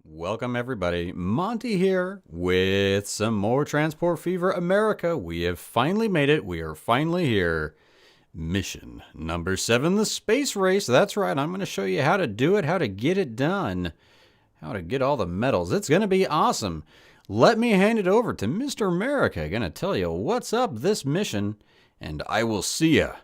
Welcome everybody, Monte here with some more Transport Fever America. We have finally made it. We are finally here. Mission number 7, the space race. That's right. I'm going to show you how to do it, how to get it done, how to get all the medals. It's going to be awesome. Let me hand it over to Mr. America. Going to tell you what's up this mission, and I will see ya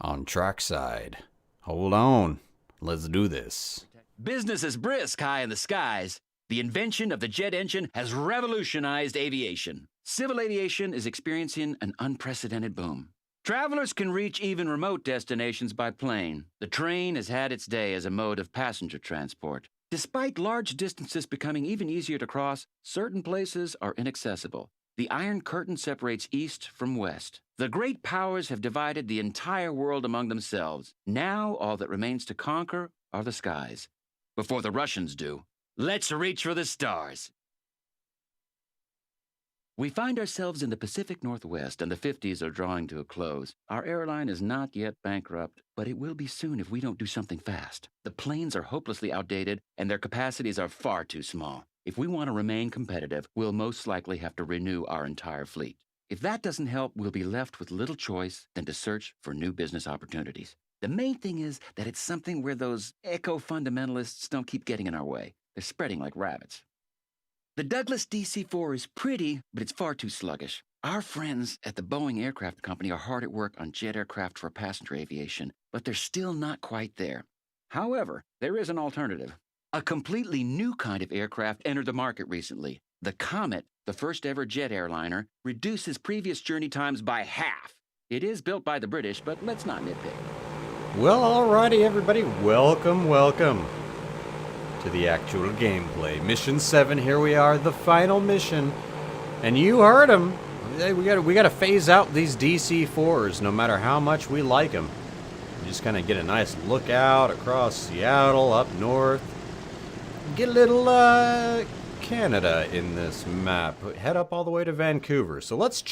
on trackside. Hold on. Let's do this. Business is brisk high in the skies. The invention of the jet engine has revolutionized aviation. Civil aviation is experiencing an unprecedented boom. Travelers can reach even remote destinations by plane. The train has had its day as a mode of passenger transport. Despite large distances becoming even easier to cross, certain places are inaccessible. The Iron Curtain separates east from west. The great powers have divided the entire world among themselves. Now all that remains to conquer are the skies. Before the Russians do, let's reach for the stars. We find ourselves in the Pacific Northwest, and the 50s are drawing to a close. Our airline is not yet bankrupt, but it will be soon if we don't do something fast. The planes are hopelessly outdated, and their capacities are far too small. If we want to remain competitive, we'll most likely have to renew our entire fleet. If that doesn't help, we'll be left with little choice than to search for new business opportunities. The main thing is that it's something where those eco-fundamentalists don't keep getting in our way. They're spreading like rabbits. The Douglas DC-4 is pretty, but it's far too sluggish. Our friends at the Boeing Aircraft Company are hard at work on jet aircraft for passenger aviation, but they're still not quite there. However, there is an alternative. A completely new kind of aircraft entered the market recently. The Comet, the first ever jet airliner, reduces previous journey times by half. It is built by the British, but let's not nitpick. Well, alrighty everybody, welcome to the actual gameplay. Mission 7, here we are, the final mission. And you heard them. We gotta phase out these DC-4s, no matter how much we like them. We just kind of get a nice look out across Seattle, up north. Get a little Canada in this map. Head up all the way to Vancouver. So let's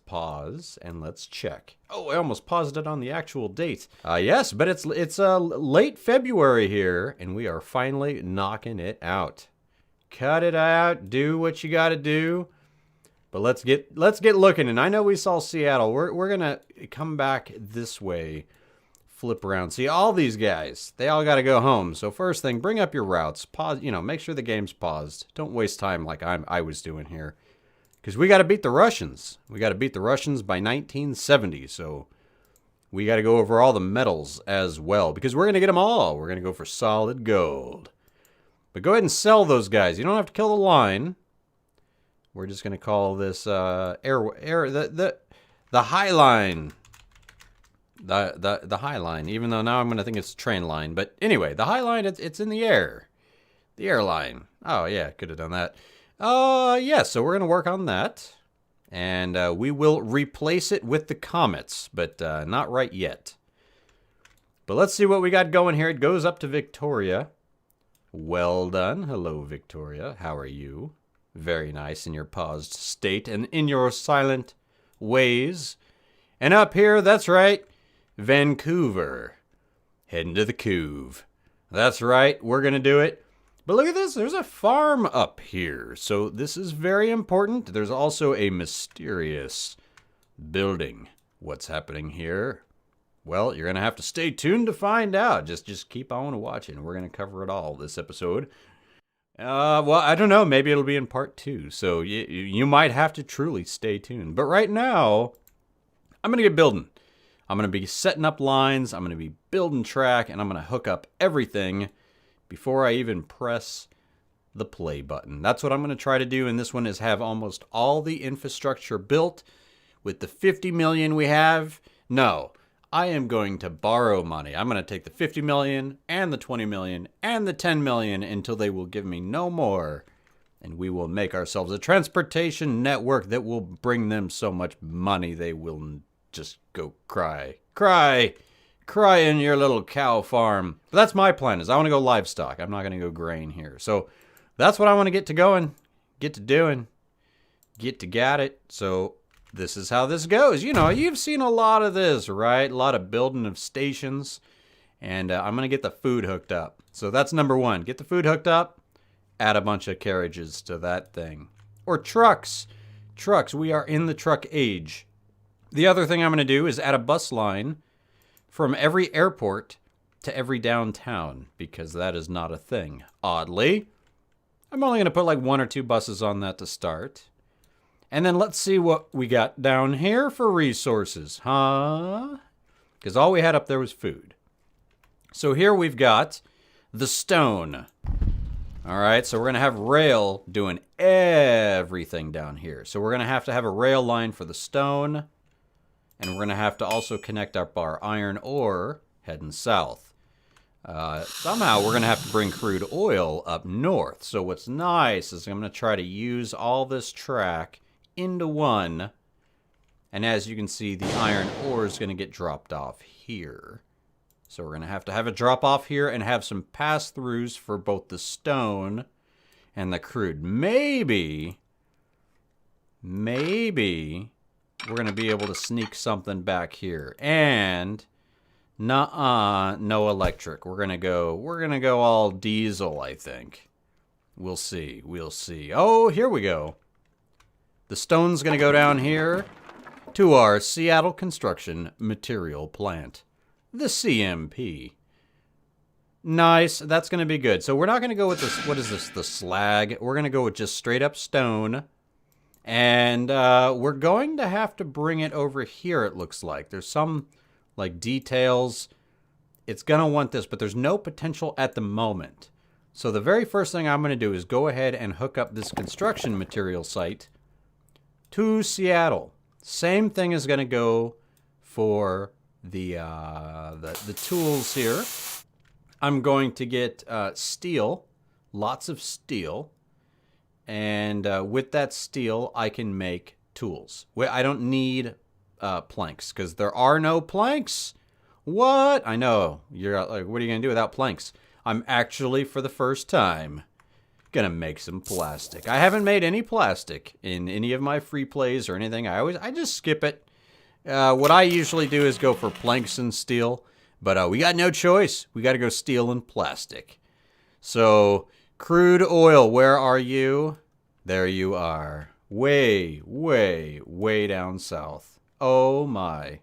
pause, and let's check. Oh, I almost paused it on the actual date. Yes, but it's late February here, and we are finally knocking it out. Cut it out, do what you gotta do. But let's get looking, and I know we saw Seattle. We're gonna come back this way. Flip around. See, all these guys, they all got to go home. So first thing, bring up your routes. Pause, make sure the game's paused. Don't waste time like I was doing here. Because we got to beat the Russians. We got to beat the Russians by 1970. So we got to go over all the medals as well. Because we're going to get them all. We're going to go for solid gold. But go ahead and sell those guys. You don't have to kill the line. We're just going to call this the high line. The high line, even though now I'm going to think it's train line. But anyway, the high line, it's in the air. The airline. Oh, yeah, could have done that. Yeah, so we're going to work on that. And we will replace it with the Comets, but not right yet. But let's see what we got going here. It goes up to Victoria. Well done. Hello, Victoria. How are you? Very nice in your paused state and in your silent ways. And up here, that's right. Vancouver. Heading to the Couve. That's right, we're going to do it. But look at this, there's a farm up here. So this is very important. There's also a mysterious building. What's happening here? Well, you're going to have to stay tuned to find out. Just keep on watching. We're going to cover it all this episode. Well, I don't know. Maybe it'll be in part 2. So you might have to truly stay tuned. But right now, I'm going to get building. I'm going to be setting up lines, I'm going to be building track, and I'm going to hook up everything before I even press the play button. That's what I'm going to try to do in this one, is have almost all the infrastructure built. With the 50 million we have, no, I am going to borrow money. I'm going to take the 50 million and the 20 million and the 10 million until they will give me no more. And we will make ourselves a transportation network that will bring them so much money they will just go cry in your little cow farm. But that's my plan, is I want to go livestock. I'm not going to go grain here. So that's what I want to get to going, get to doing, get to got it. So this is how this goes. You know, you've seen a lot of this, right? A lot of building of stations. And I'm going to get the food hooked up. So that's number one. Get the food hooked up. Add a bunch of carriages to that thing. Or trucks. Trucks. We are in the truck age. The other thing I'm going to do is add a bus line from every airport to every downtown, because that is not a thing. Oddly, I'm only going to put like 1 or 2 buses on that to start. And then let's see what we got down here for resources, huh? Because all we had up there was food. So here we've got the stone. All right, so we're going to have rail doing everything down here. So we're going to have a rail line for the stone. And we're going to have to also connect up our iron ore heading south. Somehow we're going to have to bring crude oil up north. So what's nice is I'm going to try to use all this track into one. And as you can see, the iron ore is going to get dropped off here. So we're going to have a drop off here and have some pass-throughs for both the stone and the crude. Maybe we're going to be able to sneak something back here. And no electric. We're going to go all diesel, I think. We'll see. Oh, here we go. The stone's going to go down here to our Seattle Construction Material Plant. The CMP. Nice. That's going to be good. So we're not going to go with this. What is this? The slag. We're going to go with just straight up stone. And we're going to have to bring it over here, it looks like. There's some like details. It's going to want this, but there's no potential at the moment. So the very first thing I'm going to do is go ahead and hook up this construction material site to Seattle. Same thing is going to go for the tools here. I'm going to get steel, lots of steel, and with that steel I can make tools. I don't need planks because there are no planks. What? I know you're like, what are you gonna do without planks? I'm actually, for the first time, gonna make some plastic. I haven't made any plastic in any of my free plays or anything. I just skip it. What I usually do is go for planks and steel, but we got no choice. We got to go steel and plastic. So, crude oil, where are you? There you are. Way, way, way down south. Oh my.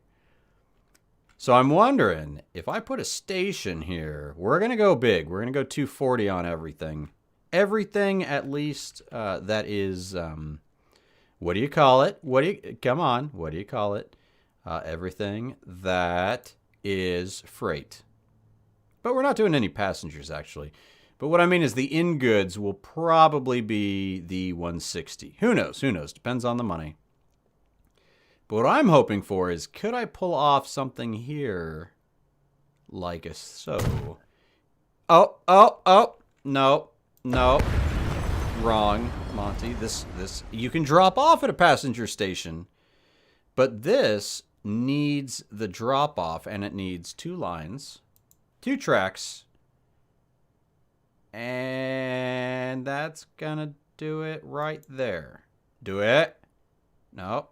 So I'm wondering, if I put a station here, we're going to go big. We're going to go 240 on everything. Everything at least that is, what do you call it? Come on, what do you call it? Everything that is freight. But we're not doing any passengers, actually. But what I mean is the in-goods will probably be the 160. Who knows? Depends on the money. But what I'm hoping for is, could I pull off something here like a so? Oh, no. Wrong, Monte. This, you can drop off at a passenger station. But this needs the drop off, and it needs 2 lines, 2 tracks, and that's gonna do it right there. Do it. No.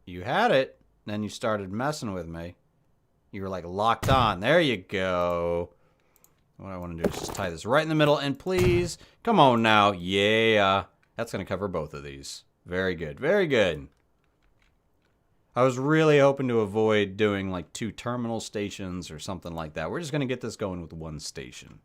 You had it, then you started messing with me. You were like locked on. There you go. What I want to do is just tie this right in the middle, and please, come on now. Yeah. That's gonna cover both of these. Very good. Very good. I was really hoping to avoid doing like 2 terminal stations or something like that. We're just going to get this going with 1 station.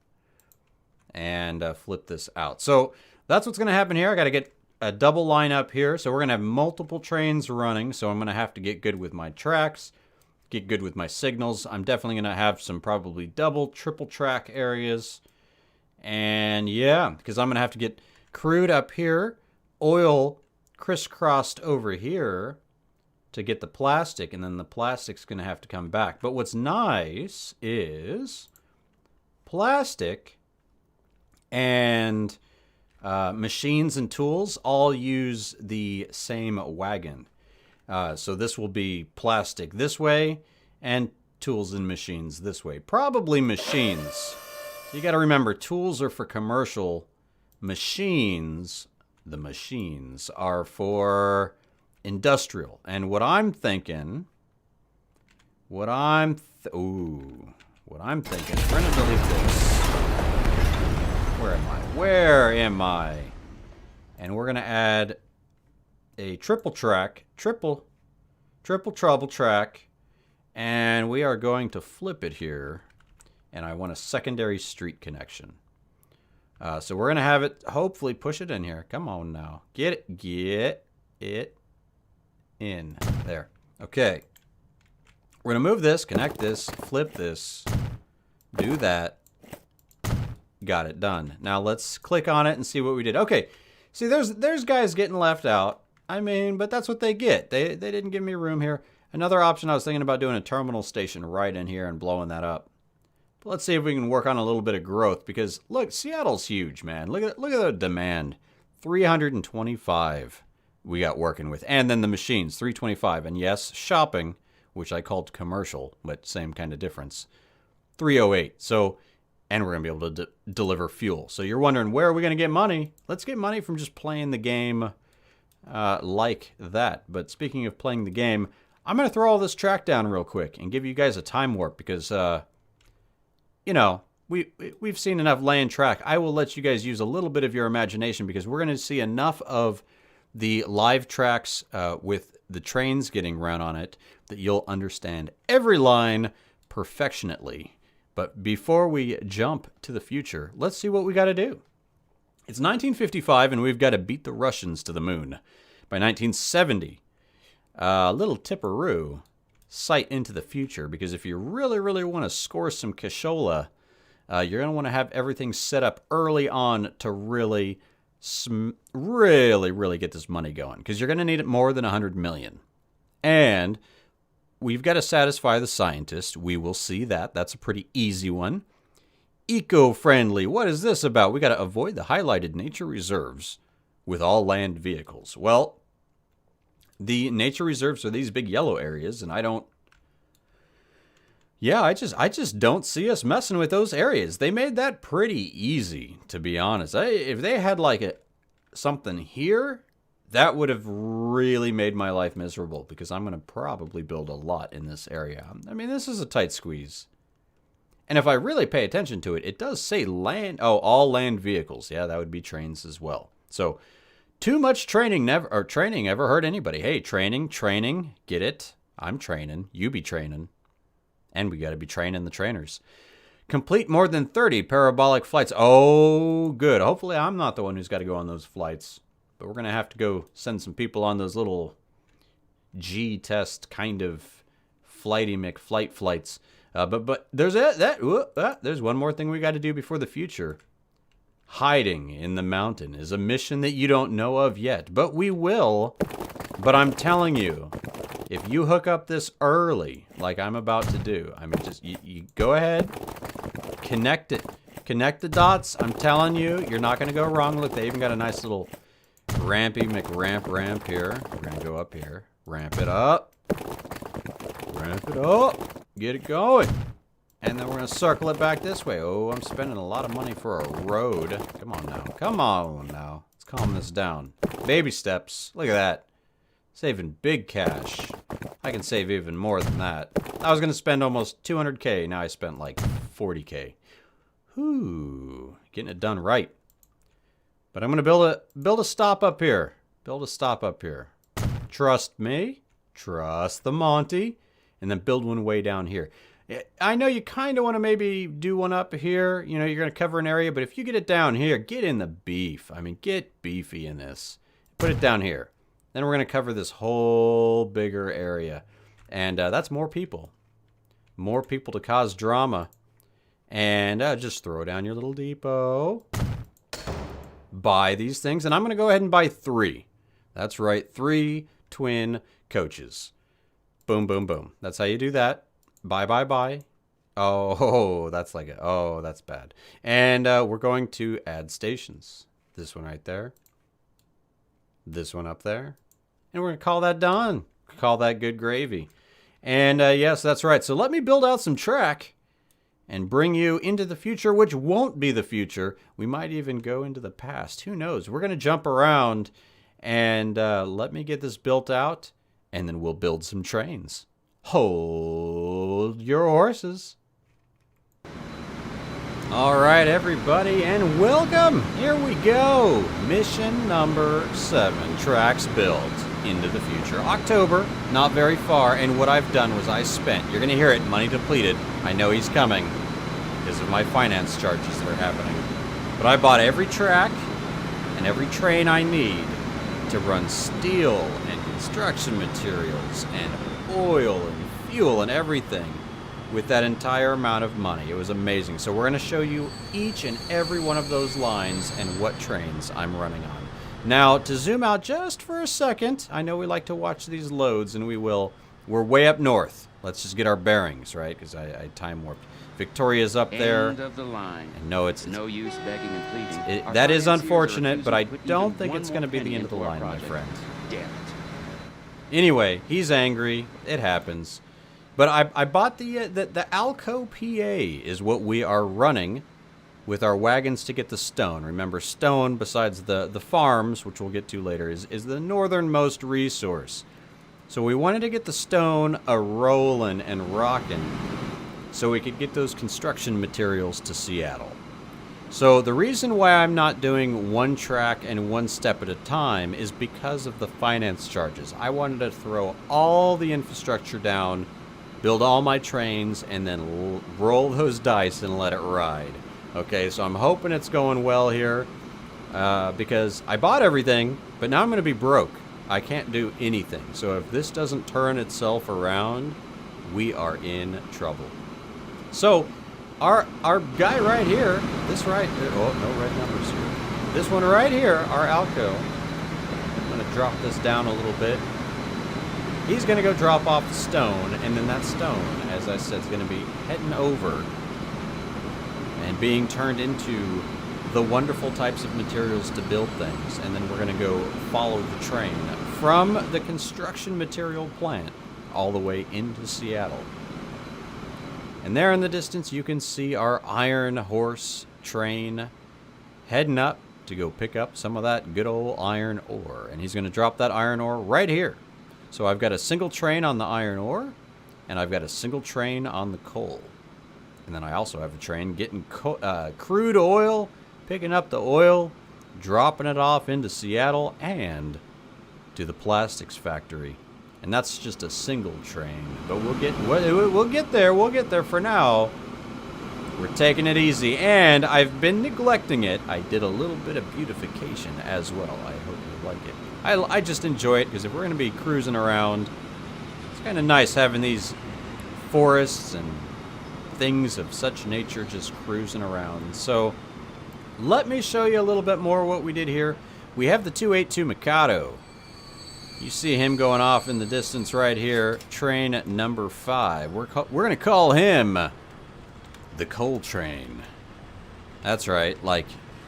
And flip this out. So that's what's going to happen here. I got to get a double line up here. So we're going to have multiple trains running. So I'm going to have to get good with my tracks. Get good with my signals. I'm definitely going to have some probably double, triple track areas. And yeah, because I'm going to have to get crude up here. Oil crisscrossed over here to get the plastic, and then the plastic's going to have to come back. But what's nice is plastic and machines and tools all use the same wagon. So this will be plastic this way and tools and machines this way. Probably machines. You got to remember, tools are for commercial machines, the machines are for industrial. And what I'm thinking, what I'm thinking, we're going to delete this. Where am I? And we're going to add a triple trouble track. And we are going to flip it here. And I want a secondary street connection. So we're going to have it, hopefully push it in here. Come on now. Get it in. There. Okay. We're going to move this, connect this, flip this, do that. Got it done. Now let's click on it and see what we did. Okay. See, there's guys getting left out. I mean, but that's what they get. They didn't give me room here. Another option, I was thinking about doing a terminal station right in here and blowing that up. But let's see if we can work on a little bit of growth, because look, Seattle's huge, man. Look at the demand. 325 we got working with. And then the machines, 325. And yes, shopping, which I called commercial, but same kind of difference, 308. So, and we're going to be able to deliver fuel. So you're wondering, where are we going to get money? Let's get money from just playing the game like that. But speaking of playing the game, I'm going to throw all this track down real quick and give you guys a time warp, because, you know, we've seen enough laying track. I will let you guys use a little bit of your imagination, because we're going to see enough of the live tracks with the trains getting run on it that you'll understand every line perfectionately. But before we jump to the future, let's see what we got to do. It's 1955, and we've got to beat the Russians to the moon. By 1970, a little tipperoo, sight into the future, because if you really, really want to score some cashola, you're going to want to have everything set up early on to really get this money going, because you're going to need it more than 100 million. And we've got to satisfy the scientist. We will see that. That's a pretty easy one. Eco-friendly. What is this about? We got to avoid the highlighted nature reserves with all land vehicles. Well, the nature reserves are these big yellow areas, and I just don't see us messing with those areas. They made that pretty easy, to be honest. If they had like something here, that would have really made my life miserable, because I'm going to probably build a lot in this area. I mean, this is a tight squeeze. And if I really pay attention to it, it does say land. Oh, all land vehicles. Yeah, that would be trains as well. So too much training ever hurt anybody. Hey, training, get it? I'm training. You be training. And we got to be training the trainers. Complete more than 30 parabolic flights. Oh, good. Hopefully I'm not the one who's got to go on those flights. But we're going to have to go send some people on those little G-test kind of flighty McFlight flights. But there's there's one more thing we got to do before the future. Hiding in the mountain is a mission that you don't know of yet. But we will. But I'm telling you, if you hook up this early, like I'm about to do, I mean, just you go ahead, connect it. Connect the dots. I'm telling you, you're not going to go wrong. Look, they even got a nice little rampy ramp here. We're going to go up here. Ramp it up. Get it going. And then we're going to circle it back this way. Oh, I'm spending a lot of money for a road. Come on now. Let's calm this down. Baby steps. Look at that. Saving big cash. I can save even more than that. I was going to spend almost 200K. Now I spent like 40K. Whew. Getting it done right. But I'm going to build a stop up here. Trust me. Trust the Monte. And then build one way down here. I know you kind of want to maybe do one up here. You know, you're going to cover an area. But if you get it down here, get in the beef. I mean, get beefy in this. Put it down here. Then we're going to cover this whole bigger area. And that's more people. More people to cause drama. And just throw down your little depot. Buy these things. And I'm going to go ahead and buy 3. That's right. 3 twin coaches. Boom, boom, boom. That's how you do that. Buy. Oh, that's that's bad. And we're going to add stations. This one right there. This one up there. And we're going to call that done. Call that good gravy. And yes, that's right. So let me build out some track. and bring you into the future, which won't be the future. We might even go into the past. Who knows? We're going to jump around, and let me get this built out, and then we'll build some trains. Hold your horses. All right, everybody, and welcome. Here we go. Mission number 7, tracks built into the future. October, not very far, and what I've done was I spent, you're going to hear it, money depleted. I know he's coming because of my finance charges that are happening. But I bought every track and every train I need to run steel and construction materials and oil and fuel and everything with that entire amount of money. It was amazing. So we're going to show you each and every one of those lines and what trains I'm running on. Now, to zoom out just for a second, I know we like to watch these loads, and we will. We're way up north. Let's just get our bearings, right? Because I time warped. Victoria's up there. End of the line. And no, it's no use begging and pleading. that is unfortunate, but I don't think it's going to be the end of the line, my friend. Damn it. Anyway, he's angry. It happens. But I bought the Alco PA is what we are running with our wagons to get the stone. Remember, stone, besides the farms, which we'll get to later, is the northernmost resource. So we wanted to get the stone a-rolling and rocking so we could get those construction materials to Seattle. So the reason why I'm not doing one track and one step at a time is because of the finance charges. I wanted to throw all the infrastructure down, build all my trains, and then roll those dice and let it ride. Okay, so I'm hoping it's going well here because I bought everything, but now I'm going to be broke. I can't do anything. So if this doesn't turn itself around, we are in trouble. So our guy right here, this right, oh, no red numbers here. This one right here, our Alco, I'm going to drop this down a little bit. He's going to go drop off the stone, and then that stone, as I said, is going to be heading over and being turned into the wonderful types of materials to build things. And then we're going to go follow the train from the construction material plant all the way into Seattle. And there in the distance, you can see our iron horse train heading up to go pick up some of that good old iron ore. And he's going to drop that iron ore right here. So I've got a single train on the iron ore, and I've got a single train on the coal. And then I also have a train getting crude oil, picking up the oil, dropping it off into Seattle and to the plastics factory. And that's just a single train. But we'll get there. We'll get there. For now, we're taking it easy. And I've been neglecting it. I did a little bit of beautification as well. I hope you like it. I just enjoy it because if we're going to be cruising around, it's kind of nice having these forests and things of such nature just cruising around. So let me show you a little bit more what we did here. We have the 282 Mikado. You see him going off in the distance right here. Train number 5. We're going to call him the coal train. That's right.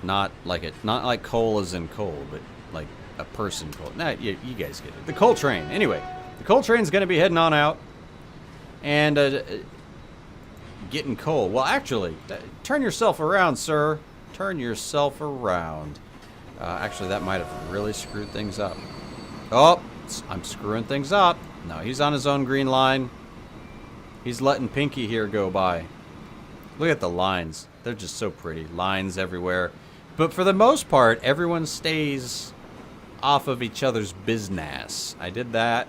Not like coal as in coal, but like a person coal. Nah, you guys get it. The coal train. Anyway, the coal train's going to be heading on out and getting coal. Well, actually, turn yourself around, sir. Turn yourself around. Actually, that might have really screwed things up. Oh, I'm screwing things up. No, he's on his own green line. He's letting Pinky here go by. Look at the lines. They're just so pretty. Lines everywhere. But for the most part, everyone stays off of each other's business. I did that,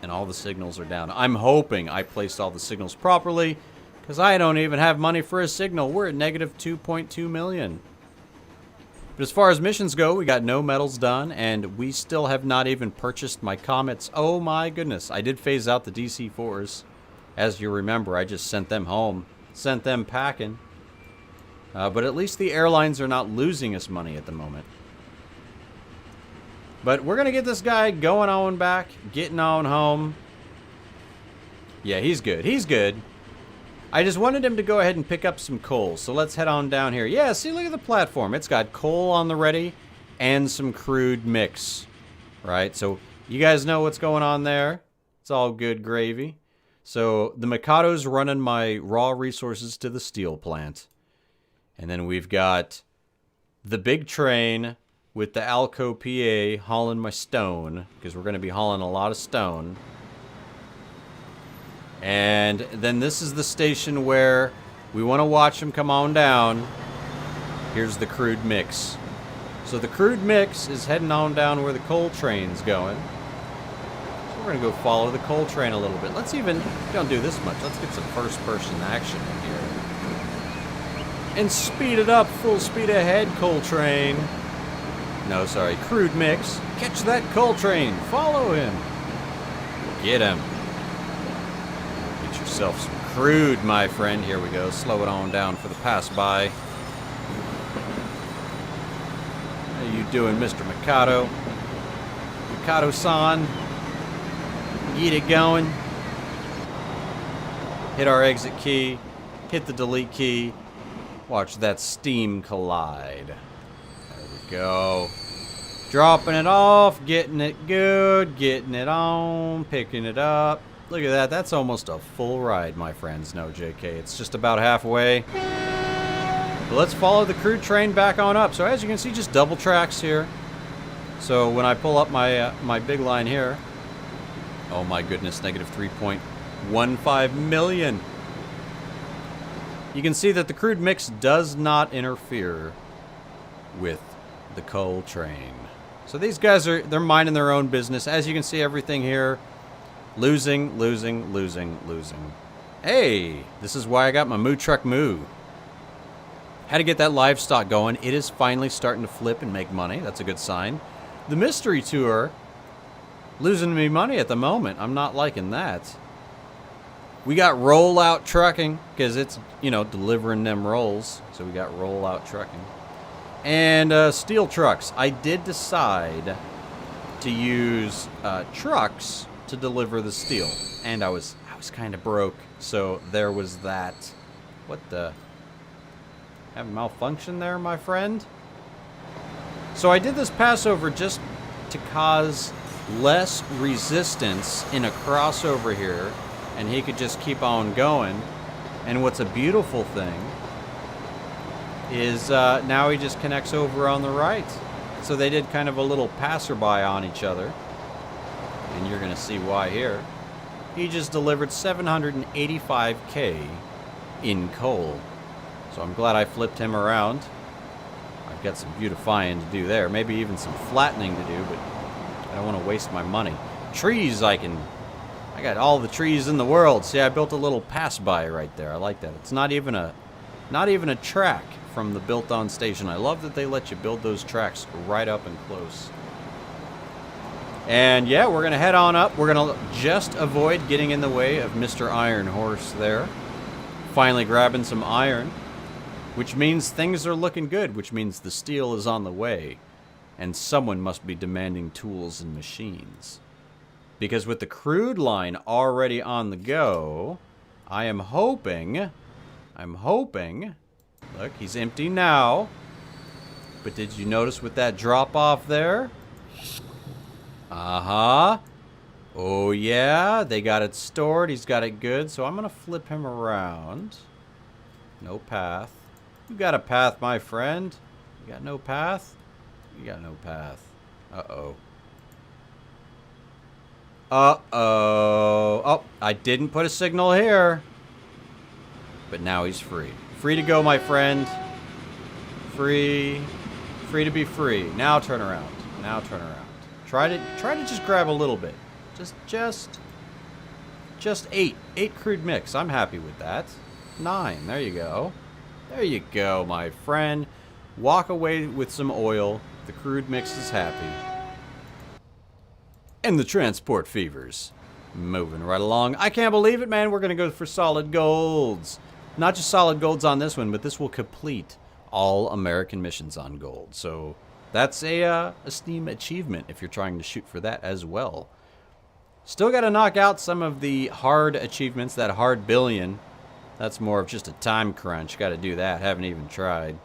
and all the signals are down. I'm hoping I placed all the signals properly, because I don't even have money for a signal. We're at negative 2.2 million. But as far as missions go, we got no medals done, and we still have not even purchased my comets. Oh my goodness. I did phase out the DC-4s. As you remember, I just sent them home. Sent them packing. But at least the airlines are not losing us money at the moment. But we're going to get this guy going on back, getting on home. Yeah, he's good. He's good. I just wanted him to go ahead and pick up some coal. So let's head on down here. Yeah, see, look at the platform. It's got coal on the ready and some crude mix. Right? So you guys know what's going on there. It's all good gravy. So the Mikado's running my raw resources to the steel plant. And then we've got the big train with the Alco PA hauling my stone, because we're going to be hauling a lot of stone. And then this is the station where we want to watch them come on down. Here's the crude mix. So the crude mix is heading on down where the coal train's going. So we're going to go follow the coal train a little bit. Let's even, don't do this much. Let's get some first-person action in here. And speed it up, full speed ahead, coal train. No, sorry, crude mix. Catch that coal train. Follow him. Get him. Get yourself some crude, my friend. Here we go. Slow it on down for the pass-by. How you doing, Mr. Mikado? Mikado-san. Get it going. Hit our exit key. Hit the delete key. Watch that steam collide. There we go. Dropping it off, getting it good, getting it on, picking it up. Look at that. That's almost a full ride, my friends. No, JK. It's just about halfway. But let's follow the crude train back on up. So as you can see, just double tracks here. So when I pull up my my big line here, oh my goodness, negative 3.15 million. You can see that the crude mix does not interfere with the coal train. So these guys they're minding their own business. As you can see, everything here, losing, losing, losing, losing. Hey, this is why I got my moo truck moo. Had to get that livestock going. It is finally starting to flip and make money. That's a good sign. The mystery tour, losing me money at the moment. I'm not liking that. We got rollout trucking, because it's, you know, delivering them rolls. So we got rollout trucking. And steel trucks. I did decide to use trucks to deliver the steel. And I was kind of broke. So there was that. What the? Have a malfunction there, my friend? So I did this passover just to cause less resistance in a crossover here. And he could just keep on going. And what's a beautiful thing is now he just connects over on the right. So they did kind of a little passerby on each other. And you're going to see why here. He just delivered 785K in coal. So I'm glad I flipped him around. I've got some beautifying to do there. Maybe even some flattening to do, but I don't want to waste my money. Trees I got all the trees in the world. See, I built a little pass-by right there. I like that. It's not even a track from the built-on station. I love that they let you build those tracks right up and close. And yeah, we're going to head on up. We're going to just avoid getting in the way of Mr. Iron Horse there. Finally grabbing some iron, which means things are looking good, which means the steel is on the way. And someone must be demanding tools and machines. Because with the crude line already on the go, I'm hoping, look, he's empty now. But did you notice with that drop off there? Uh-huh. Oh yeah, they got it stored, he's got it good, so I'm gonna flip him around. No path. You got a path, my friend. You got no path? You got no path. Uh-oh. Uh-oh. Oh, I didn't put a signal here. But now he's free. Free to go, my friend. Free. Free to be free. Now turn around. Now turn around. Try to just grab a little bit. Just 8. 8 crude mix. I'm happy with that. 9. There you go. There you go, my friend. Walk away with some oil. The crude mix is happy. And the transport fevers. Moving right along. I can't believe it, man. We're going to go for solid golds. Not just solid golds on this one, but this will complete all American missions on gold. So that's a Steam achievement if you're trying to shoot for that as well. Still got to knock out some of the hard achievements. That hard billion. That's more of just a time crunch. Got to do that. Haven't even tried.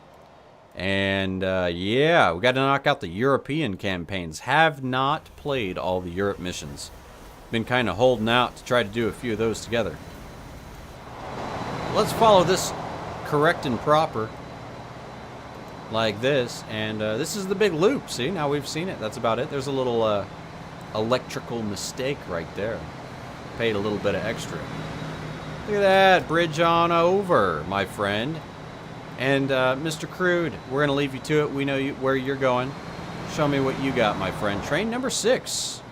And yeah, we got to knock out the European campaigns. Have not played all the Europe missions. Been kind of holding out to try to do a few of those together. Let's follow this correct and proper. Like this. And this is the big loop. See, now we've seen it. That's about it. There's a little electrical mistake right there. Paid a little bit of extra. Look at that. Bridge on over, my friend. And Mr. Crude, we're going to leave you to it. We know where you're going. Show me what you got, my friend. Train number 6.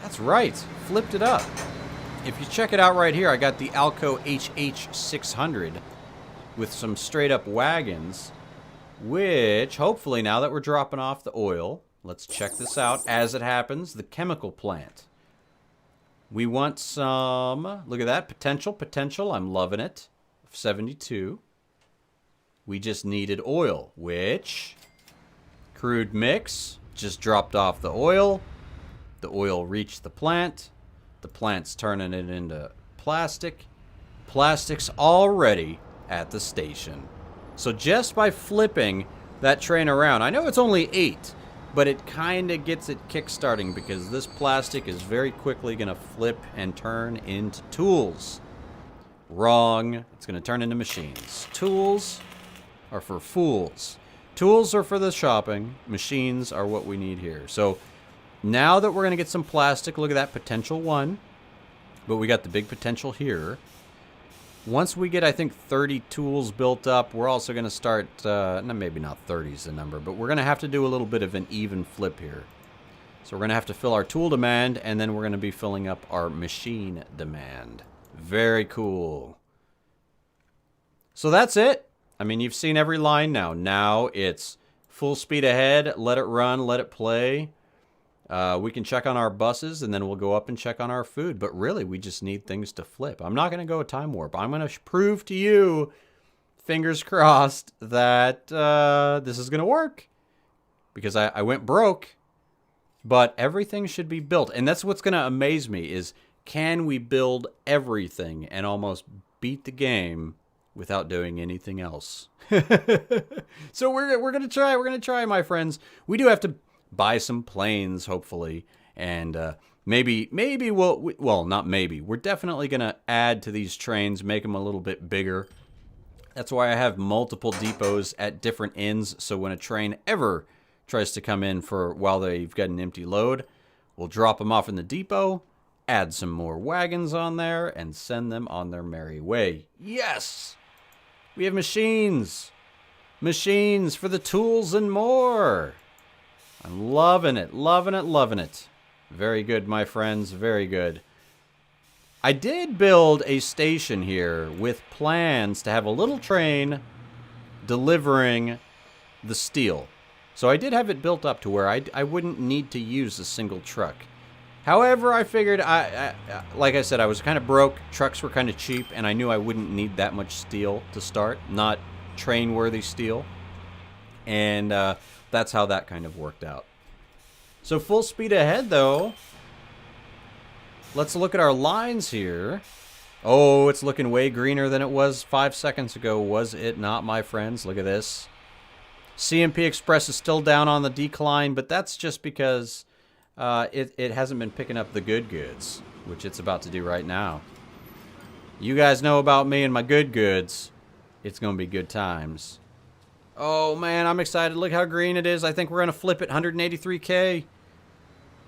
That's right. Flipped it up. If you check it out right here, I got the Alco HH600 with some straight up wagons, which hopefully now that we're dropping off the oil, let's check this out. As it happens, the chemical plant. We want some, look at that, potential. I'm loving it. 72. We just needed oil, which crude mix just dropped off the oil. The oil reached the plant. The plant's turning it into plastic. Plastic's already at the station. So just by flipping that train around, I know it's only 8, but it kind of gets it kick-starting because this plastic is very quickly going to flip and turn into tools. Wrong. It's going to turn into machines. Tools are for fools. Tools are for the shopping. Machines are what we need here. So now that we're going to get some plastic, look at that, potential 1. But we got the big potential here. Once we get, I think, 30 tools built up, we're also going to start, maybe not 30 is the number, but we're going to have to do a little bit of an even flip here. So we're going to have to fill our tool demand, and then we're going to be filling up our machine demand. Very cool. So that's it. I mean, you've seen every line now. Now it's full speed ahead, let it run, let it play. We can check on our buses, and then we'll go up and check on our food. But really, we just need things to flip. I'm not going to go a time warp. I'm going to prove to you, fingers crossed, that this is going to work. Because I went broke, but everything should be built. And that's what's going to amaze me is, can we build everything and almost beat the game without doing anything else? So we're going to try. We're going to try, my friends. We do have to buy some planes, hopefully, and maybe not maybe. We're definitely going to add to these trains, make them a little bit bigger. That's why I have multiple depots at different ends, so when a train ever tries to come in for while they've got an empty load, we'll drop them off in the depot, add some more wagons on there, and send them on their merry way. Yes! We have machines! Machines for the tools and more! I'm loving it, loving it, loving it. Very good, my friends, very good. I did build a station here with plans to have a little train delivering the steel. So I did have it built up to where I wouldn't need to use a single truck. However, I figured, like I said, I was kind of broke. Trucks were kind of cheap, and I knew I wouldn't need that much steel to start, not train-worthy steel. And that's how that kind of worked out. So full speed ahead, though. Let's look at our lines here. Oh, it's looking way greener than it was 5 seconds ago, was it not, my friends? Look at this. CMP Express is still down on the decline, but that's just because it hasn't been picking up the good goods, which it's about to do right now. You guys know about me and my good goods. It's going to be good times. Oh, man, I'm excited. Look how green it is. I think we're going to flip it 183K.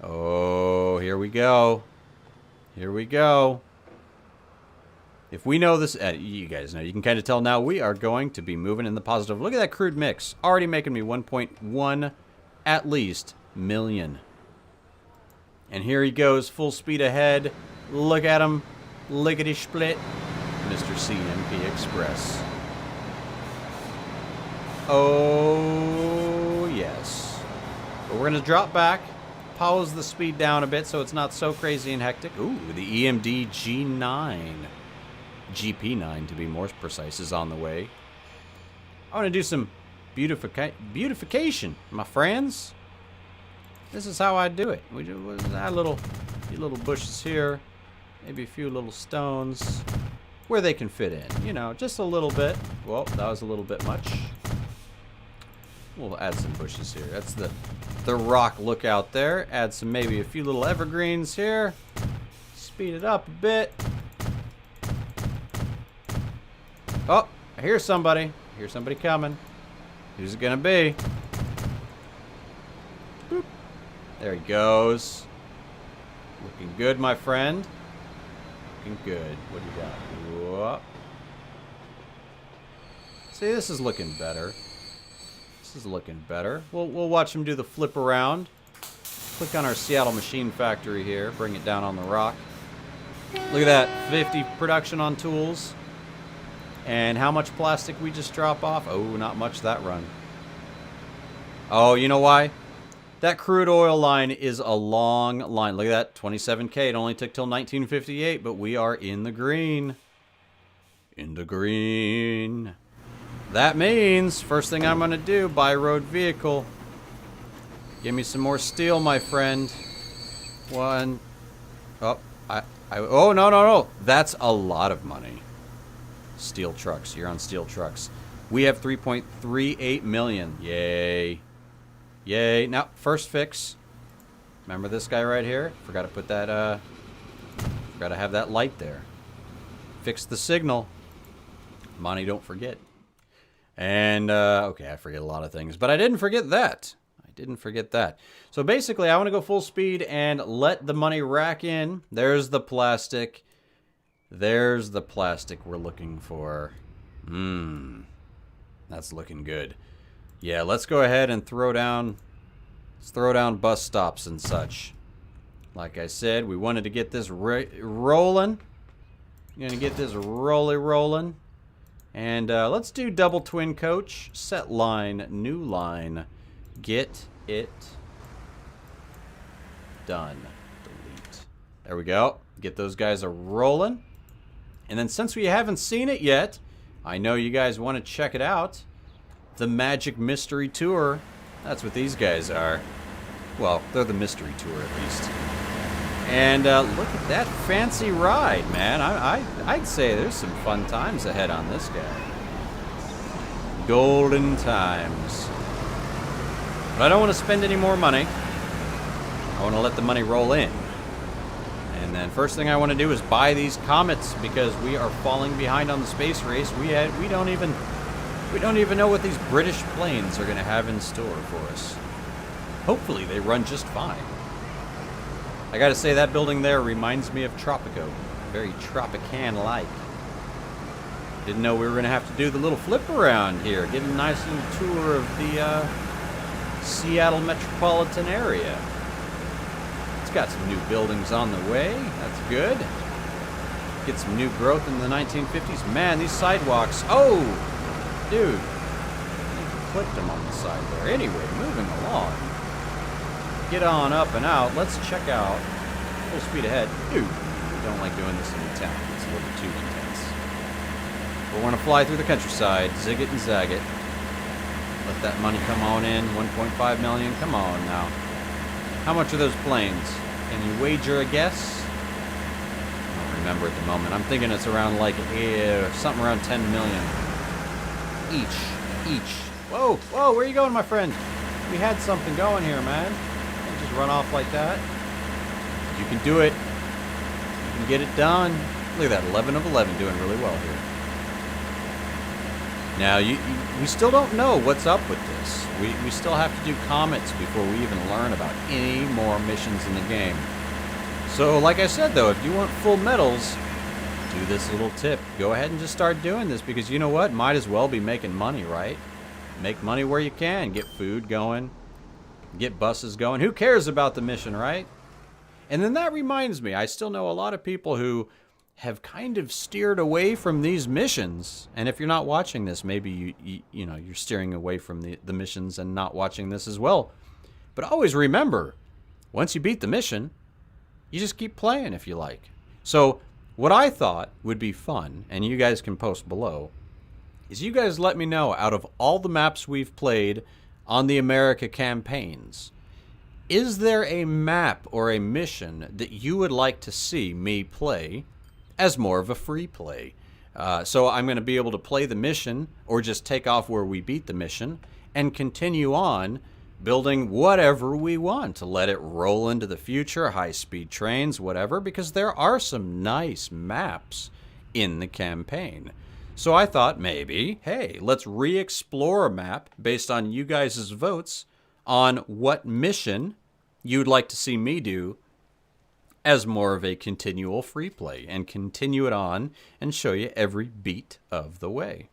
Oh, here we go. Here we go. If we know this, you guys know, you can kind of tell now we are going to be moving in the positive. Look at that crude mix. Already making me 1.1 at least million. And here he goes, full speed ahead. Look at him. Lickety split. Mr. CMP Express. Oh, yes. But we're going to drop back, pause the speed down a bit so it's not so crazy and hectic. Ooh, the EMD G9. GP9, to be more precise, is on the way. I want to do some beautification, my friends. This is how I do it. We do add a few little bushes here, maybe a few little stones where they can fit in. You know, just a little bit. Well, that was a little bit much. We'll add some bushes here. That's the rock lookout there. Add some, maybe a few little evergreens here. Speed it up a bit. Oh, I hear somebody. I hear somebody coming. Who's it gonna be? Boop. There he goes. Looking good, my friend. Looking good. What do you got? Whoop. See, this is looking better. This is looking better. We'll watch him do the flip around. Click on our Seattle Machine Factory here. Bring it down on the rock. Look at that. 50 production on tools. And how much plastic we just drop off? Oh, not much that run. Oh, you know why? That crude oil line is a long line. Look at that. 27K. It only took till 1958, but we are in the green. In the green. That means, first thing I'm going to do, buy road vehicle. Give me some more steel, my friend. One. Oh, oh, no. That's a lot of money. Steel trucks. You're on steel trucks. We have 3.38 million. Yay. Yay. Now, first fix. Remember this guy right here? Forgot to put that, forgot to have that light there. Fix the signal. Monty, don't forget. And, okay, I forget a lot of things, but I didn't forget that. I didn't forget that. So basically, I want to go full speed and let the money rack in. There's the plastic. There's the plastic we're looking for. That's looking good. Yeah, let's go ahead and throw down bus stops and such. Like I said, we wanted to get this rolling. We're gonna get this rolling. And let's do double twin coach, set line, new line, get it done. Delete. There we go. Get those guys a rolling. And then since we haven't seen it yet, I know you guys want to check it out. The Magic Mystery Tour. That's what these guys are. Well, they're the Mystery Tour at least. And look at that fancy ride, man. I'd say there's some fun times ahead on this guy. Golden times. But I don't want to spend any more money. I want to let the money roll in. And then first thing I want to do is buy these comets because we are falling behind on the space race. We don't even know what these British planes are going to have in store for us. Hopefully they run just fine. I gotta say, that building there reminds me of Tropico. Very Tropican-like. Didn't know we were gonna have to do the little flip around here. Get a nice little tour of the Seattle metropolitan area. It's got some new buildings on the way. That's good. Get some new growth in the 1950s. Man, these sidewalks. Oh! Dude. You clipped them on the side there. Anyway, moving along. Get on up and out. Let's check out full speed ahead. Dude, we don't like doing this in the town. It's a little too intense. We want to fly through the countryside, zig it and zag it. Let that money come on in. 1.5 million. Come on now. How much are those planes? Can you wager a guess? I don't remember at the moment. I'm thinking it's around like something around 10 million. Each. Whoa, where are you going, my friend? We had something going here, man. Run off like that. You can do it. You can get it done. Look at that, 11 of 11, doing really well here. Now, we still don't know what's up with this. We still have to do comets before we even learn about any more missions in the game. So, like I said, though, if you want full medals, do this little tip. Go ahead and just start doing this because you know what? Might as well be making money, right? Make money where you can. Get food going. Get buses going. Who cares about the mission, right? And then that reminds me, I still know a lot of people who have kind of steered away from these missions. And if you're not watching this, maybe you know you're steering away from the missions and not watching this as well. But always remember, once you beat the mission, you just keep playing if you like. So what I thought would be fun, and you guys can post below, is you guys let me know out of all the maps we've played on the America campaigns, is there a map or a mission that you would like to see me play as more of a free play? So I'm going to be able to play the mission or just take off where we beat the mission and continue on building whatever we want to let it roll into the future, high-speed trains, whatever, because there are some nice maps in the campaign. So I thought maybe, hey, let's re-explore a map based on you guys' votes on what mission you'd like to see me do as more of a continual free play and continue it on and show you every beat of the way.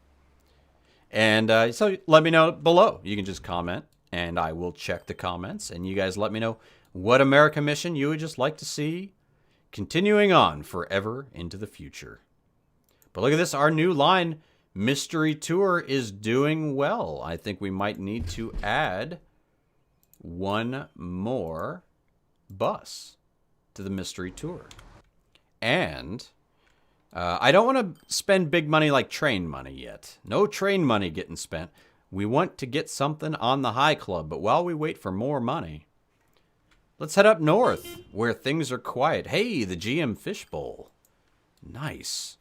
And so let me know below. You can just comment and I will check the comments, and you guys let me know what America mission you would just like to see continuing on forever into the future. But look at this, our new line, Mystery Tour, is doing well. I think we might need to add one more bus to the Mystery Tour. And I don't want to spend big money like train money yet. No train money getting spent. We want to get something on the High Club, but while we wait for more money, let's head up north where things are quiet. Hey, the GM Fishbowl. Nice.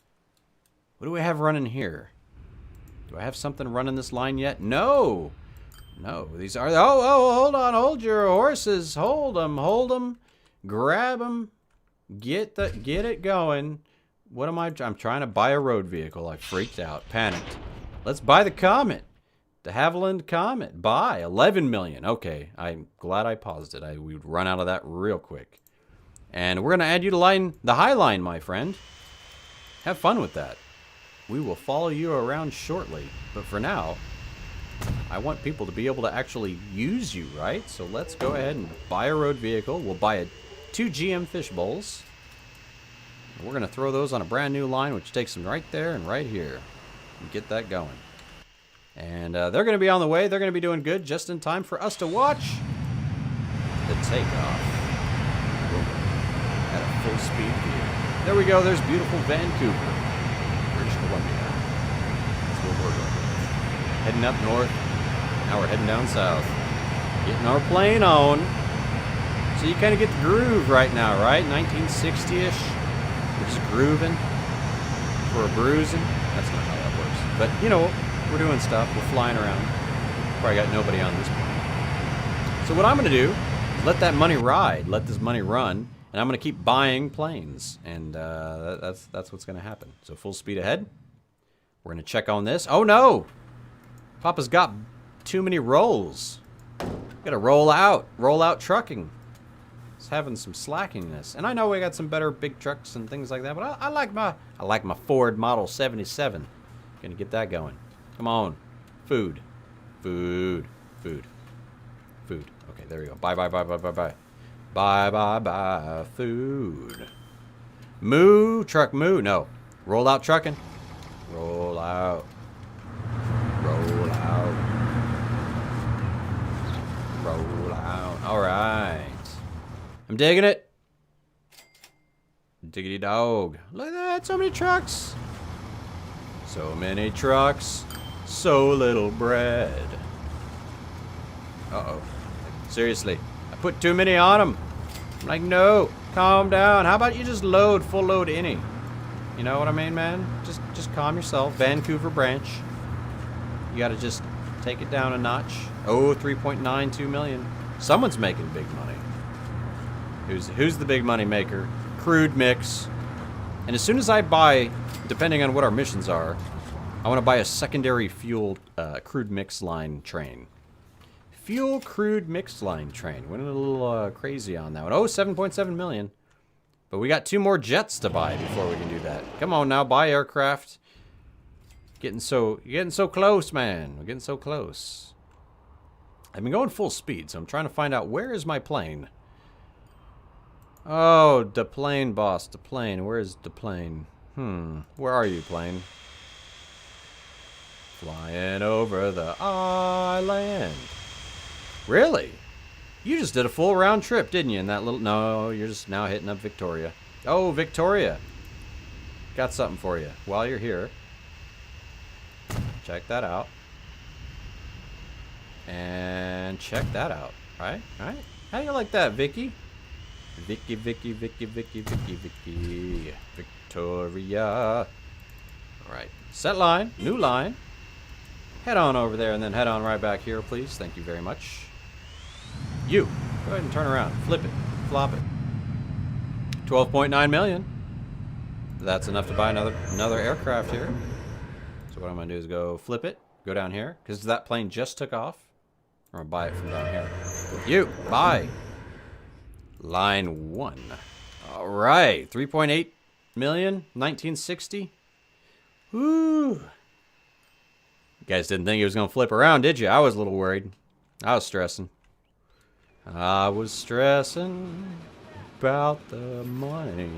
What do we have running here? Do I have something running this line yet? No. No, these are... Oh, hold on. Hold your horses. Hold them. Grab them. Get it going. What am I... I'm trying to buy a road vehicle. I freaked out. Panicked. Let's buy the Comet. De Havilland Comet. Buy. 11 million. Okay. I'm glad I paused it. We would run out of that real quick. And we're going to add you to the High Line, my friend. Have fun with that. We will follow you around shortly. But for now, I want people to be able to actually use you, right? So let's go ahead and buy a road vehicle. We'll buy 2 GM Fishbowls. And we're going to throw those on a brand new line, which takes them right there and right here. And get that going. And they're going to be on the way. They're going to be doing good just in time for us to watch the takeoff. At a full speed view. There we go. There's beautiful Vancouver, British Columbia. That's where we're going. Heading up north. Now we're heading down south. Getting our plane on. So you kind of get the groove right now, right? 1960-ish. We're just grooving for a bruising. That's not how that works. But, you know, we're doing stuff. We're flying around. Probably got nobody on this plane. So what I'm going to do is let that money ride. Let this money run. And I'm going to keep buying planes. And that's what's going to happen. So full speed ahead. We're going to check on this. Oh, no! Papa's got too many rolls. Got to roll out. Roll out trucking. It's having some slackiness. And I know we got some better big trucks and things like that. But I like my Ford Model 77. Going to get that going. Come on. Food. Food. Food. Food. Okay, there we go. Bye. Bye. Food. Moo. Truck moo. No. Roll out trucking. Roll out. Roll out. Roll out. All right. I'm digging it. Diggity dog. Look at that. So many trucks. So many trucks. So little bread. Uh-oh. Seriously. I put too many on them. I'm like, no. Calm down. How about you just load, full load any? You know what I mean, man? Just calm yourself. Vancouver branch. You gotta just take it down a notch. Oh, 3.92 million. Someone's making big money. Who's the big money maker? Crude mix. And as soon as I buy, depending on what our missions are, I want to buy a secondary fuel crude mix line train. Fuel crude mix line train. Went a little crazy on that one. Oh, 7.7 million. But we got 2 more jets to buy before we can do that. Come on now, buy aircraft. You're getting so close, man. We're getting so close. I've been going full speed, so I'm trying to find out where is my plane. Oh, the plane, boss. The plane. Where is the plane? Where are you, plane? Flying over the island. Really? You just did a full round trip, didn't you? In that little... No, you're just now hitting up Victoria. Oh, Victoria. Got something for you while you're here. Check that out. And check that out. Right? Right? How do you like that, Vicky? Vicky. Victoria. Alright. Set line. New line. Head on over there and then head on right back here, please. Thank you very much. You, go ahead and turn around. Flip it. Flop it. 12.9 million. That's enough to buy another aircraft here. So what I'm going to do is go flip it. Go down here. Because that plane just took off. I'm going to buy it from down here. You, buy. Line 1. All right. 3.8 million. 1960. Woo. You guys didn't think he was going to flip around, did you? I was a little worried. I was stressing. I was stressing about the money.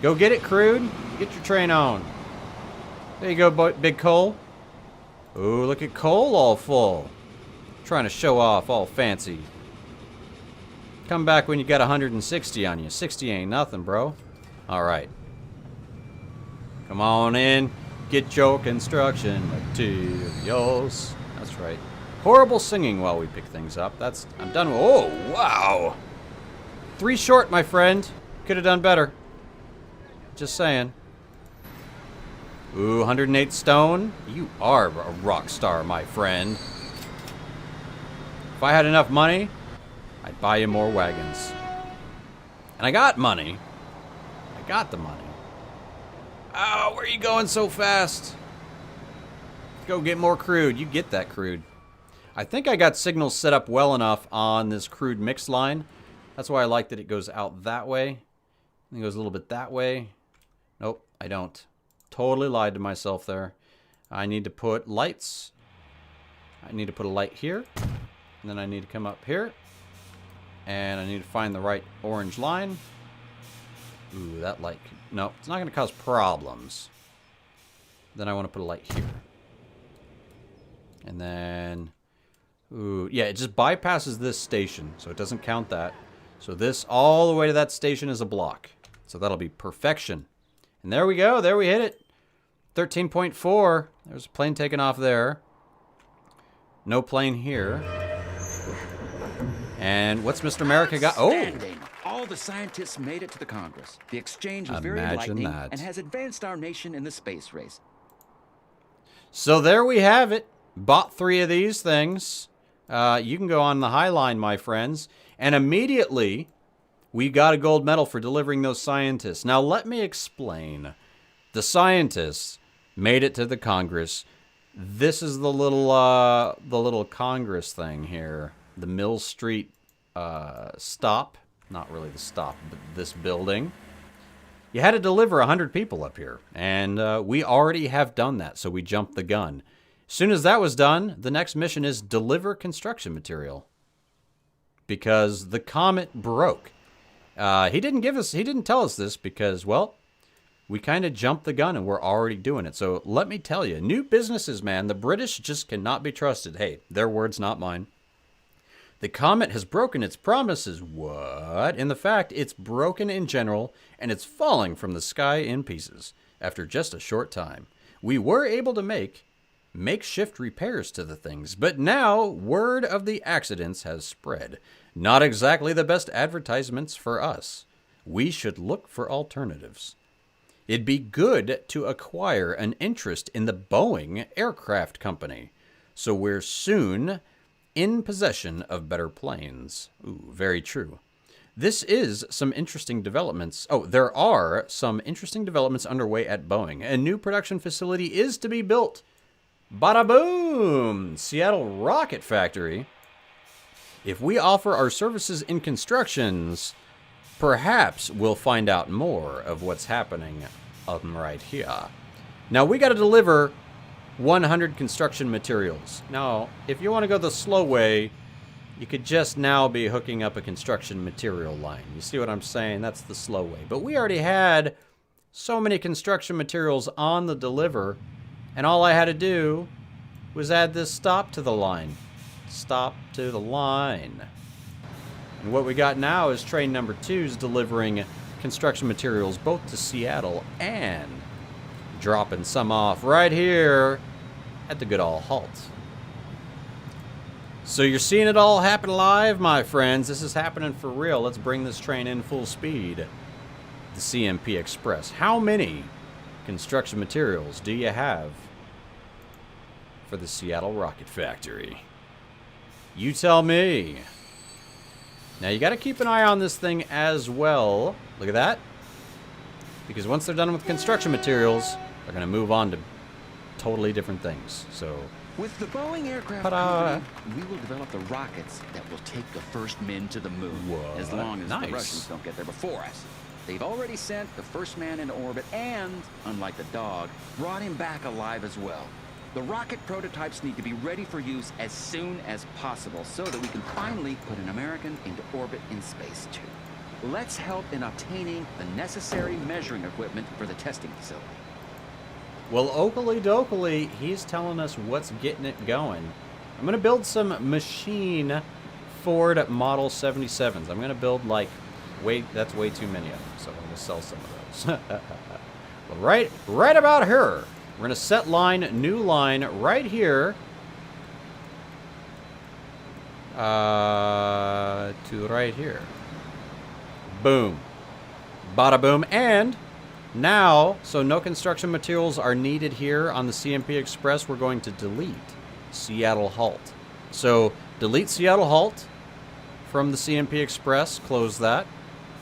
Go get it, crude. Get your train on. There you go, big Cole. Ooh, look at Cole all full. Trying to show off all fancy. Come back when you got 160 on you. 60 ain't nothing, bro. All right. Come on in. Get your construction materials. That's right. Horrible singing while we pick things up. I'm done with. Oh, wow. 3 short, my friend. Could have done better. Just saying. Ooh, 108 stone. You are a rock star, my friend. If I had enough money, I'd buy you more wagons. And I got money. I got the money. Oh, where are you going so fast? Go get more crude. You get that crude. I think I got signals set up well enough on this crude mix line. That's why I like that it goes out that way. It goes a little bit that way. Nope, I don't. Totally lied to myself there. I need to put lights. I need to put a light here. And then I need to come up here. And I need to find the right orange line. Ooh, that light. No, it's not going to cause problems. Then I want to put a light here. And then... Ooh, yeah, it just bypasses this station. So it doesn't count that. So this all the way to that station is a block. So that'll be perfection. And there we go. There we hit it. 13.4. There's a plane taking off there. No plane here. And what's Mr. America got? Oh! All the scientists made it to the Congress. The exchange was very Imagine enlightening that. and has advanced our nation in the space race. So there we have it. Bought 3 of these things. You can go on the High Line, my friends. And immediately, we got a gold medal for delivering those scientists. Now, let me explain. The scientists made it to the Congress. This is the little Congress thing here. The Mill Street stop. Not really the stop, but this building. You had to deliver 100 people up here. And we already have done that, so we jumped the gun. As soon as that was done, the next mission is deliver construction material. Because the comet broke. He didn't tell us this because, well, we kind of jumped the gun and we're already doing it. So let me tell you, new businesses, man, the British just cannot be trusted. Hey, their words, not mine. The comet has broken its promises. What? In the fact, it's broken in general, and it's falling from the sky in pieces. After just a short time, we were able to make makeshift repairs to the things, but now word of the accidents has spread. Not exactly the best advertisements for us. We should look for alternatives. It'd be good to acquire an interest in the Boeing Aircraft Company, so we're soon in possession of better planes. Ooh, very true. This is some interesting developments. Oh, there are some interesting developments underway at Boeing. A new production facility is to be built. Bada boom! Seattle Rocket Factory. If we offer our services in constructions, perhaps we'll find out more of what's happening right here. Now, we got to deliver 100 construction materials. Now, if you want to go the slow way, you could just now be hooking up a construction material line. You see what I'm saying? That's the slow way. But we already had so many construction materials on the deliver, and all I had to do was add this stop to the line. Stop to the line. And what we got now is train number 2 is delivering construction materials both to Seattle and dropping some off right here at the good old halt. So you're seeing it all happen live, my friends. This is happening for real. Let's bring this train in full speed. The CMP Express. How many construction materials do you have? for the Seattle rocket factory? You tell me. Now, you got to keep an eye on this thing as well. Look at that. Because once they're done with construction materials, they're going to move on to totally different things. So, with the Boeing aircraft ta-da. company, we will develop the rockets that will take the first men to the moon. What? As long as Nice. the Russians don't get there before us. They've already sent the first man into orbit and, unlike the dog, brought him back alive as well. The rocket prototypes need to be ready for use as soon as possible so that we can finally put an American into orbit in space too. Let's help in obtaining the necessary measuring equipment for the testing facility. Well, Oakley Dokley, he's telling us what's getting it going. I'm going to build some machine Ford Model 77s. I'm going to build like, that's way too many of them, so I'm going to sell some of those. Well, right about here. We're going to set line, new line, right here. To right here. Boom. Bada boom. And now, so no construction materials are needed here on the CMP Express, we're going to delete Seattle Halt. So, delete Seattle Halt from the CMP Express. Close that.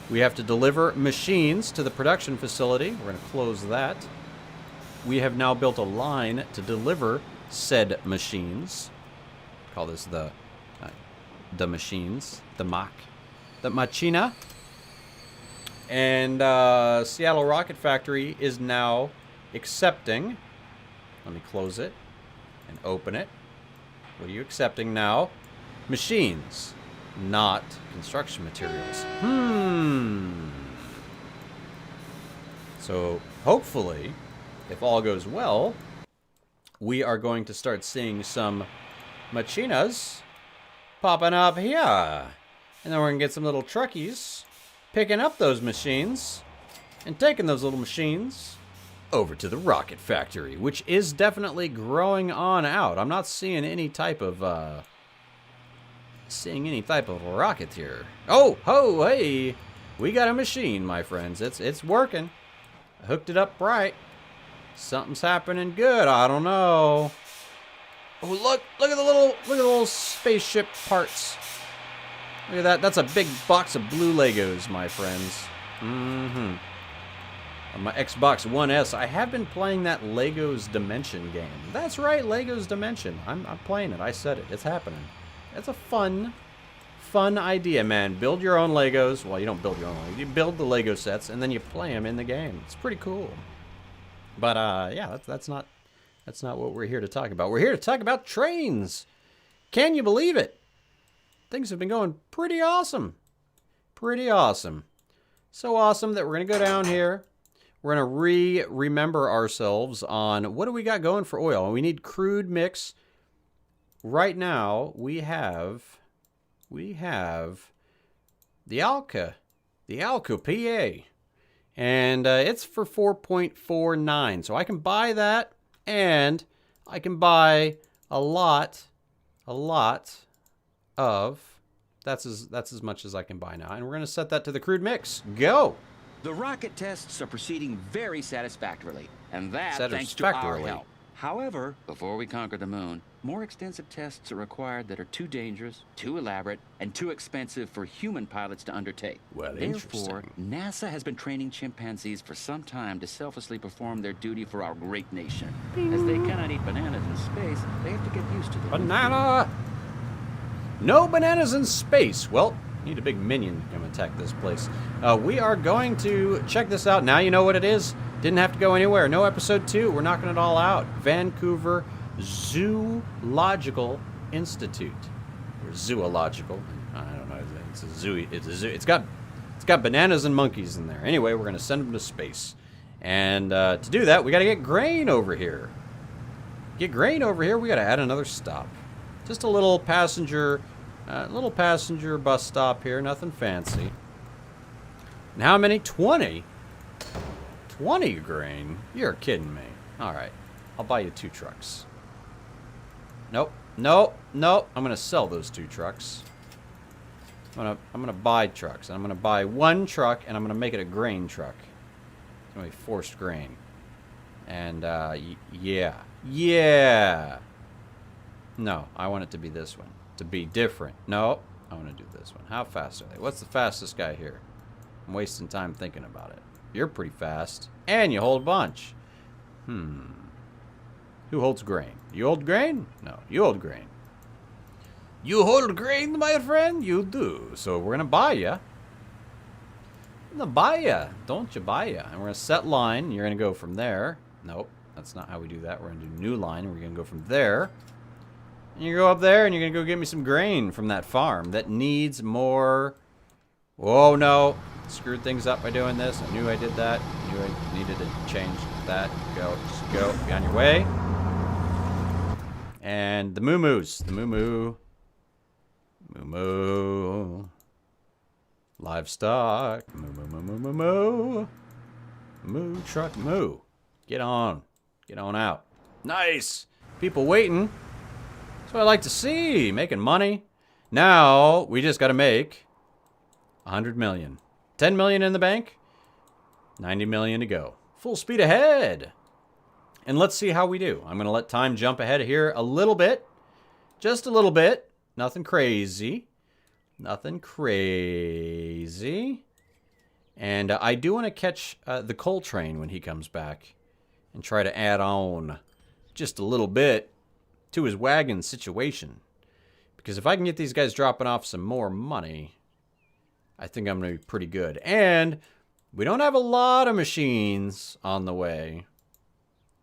We have to deliver machines to the production facility. We're going to close that. We have now built a line to deliver said machines. Call this the machines, the machina. And Seattle Rocket Factory is now accepting. Let me close it and open it. What are you accepting now? Machines, not construction materials. So hopefully, if all goes well, we are going to start seeing some machinas popping up here. And then we're going to get some little truckies picking up those machines and taking those little machines over to the rocket factory, which is definitely growing on out. I'm not seeing any type of rocket here. Oh, ho, hey, we got a machine, my friends. It's working. I hooked it up right. Something's happening good. I don't know. Oh, look at the little spaceship parts. Look at that. That's a big box of blue Legos, my friends. On my Xbox One S, I have been playing that Legos Dimension game. That's right, Legos Dimension. I'm playing it. I said it. It's happening. It's a fun idea, man. Build your own Legos. Well, you don't build your own Legos. You build the Lego sets, and then you play them in the game. It's pretty cool. But, yeah, that's not what we're here to talk about. We're here to talk about trains. Can you believe it? Things have been going pretty awesome. Pretty awesome. So awesome that we're going to go down here. We're going to remember ourselves on what do we got going for oil. We need crude mix. Right now, we have the Alka PA. And it's for 4.49. So I can buy that, and I can buy a lot of, that's as much as I can buy now. And we're going to set that to the crude mix. Go! The rocket tests are proceeding very satisfactorily, and that thanks to our help. However, before we conquer the moon, more extensive tests are required that are too dangerous, too elaborate, and too expensive for human pilots to undertake. Well, therefore, NASA has been training chimpanzees for some time to selflessly perform their duty for our great nation. As they cannot eat bananas in space, they have to get used to the banana. No bananas in space. Well, need a big minion to come attack this place. We are going to check this out. Now you know what it is. Didn't have to go anywhere. No episode 2. We're knocking it all out. Vancouver Zoological Institute. Or zoological. I don't know. It's a zoo. It's got bananas and monkeys in there. Anyway, we're going to send them to space. And to do that, we got to get grain over here. We got to add another stop. Just a little passenger bus stop here. Nothing fancy. And how many? 20? 20 grain? You're kidding me. All right. I'll buy you 2 trucks. Nope. I'm going to sell those 2 trucks. I'm going to buy trucks. And I'm going to buy 1 truck, and I'm going to make it a grain truck. It's going to be forced grain. And, yeah. No, I want it to be this one. To be different. No, I want to do this one. How fast are they? What's the fastest guy here? I'm wasting time thinking about it. You're pretty fast. And you hold a bunch. Who holds grain? You hold grain? No, you hold grain. You hold grain, my friend? You do. So we're going to buy you. I'm going to buy you. Don't you buy you. And we're going to set line. You're going to go from there. Nope, that's not how we do that. We're going to do new line. We're going to go from there. And you go up there and you're going to go get me some grain from that farm that needs more. Oh, no. Screwed things up by doing this. I knew I did that. I knew I needed to change that. Go. Just go. Be on your way. And the moo-moos. The moo-moo. Moo-moo. Livestock. Moo-moo-moo-moo-moo. Moo truck moo. Get on. Get on out. Nice. People waiting. That's what I like to see. Making money. Now, we just got to make 100 million. 10 million in the bank. 90 million to go. Full speed ahead. And let's see how we do. I'm going to let time jump ahead here a little bit. Just a little bit. Nothing crazy. Nothing crazy. And I do want to catch the coal train when he comes back. And try to add on just a little bit to his wagon situation. Because if I can get these guys dropping off some more money, I think I'm going to be pretty good. And we don't have a lot of machines on the way.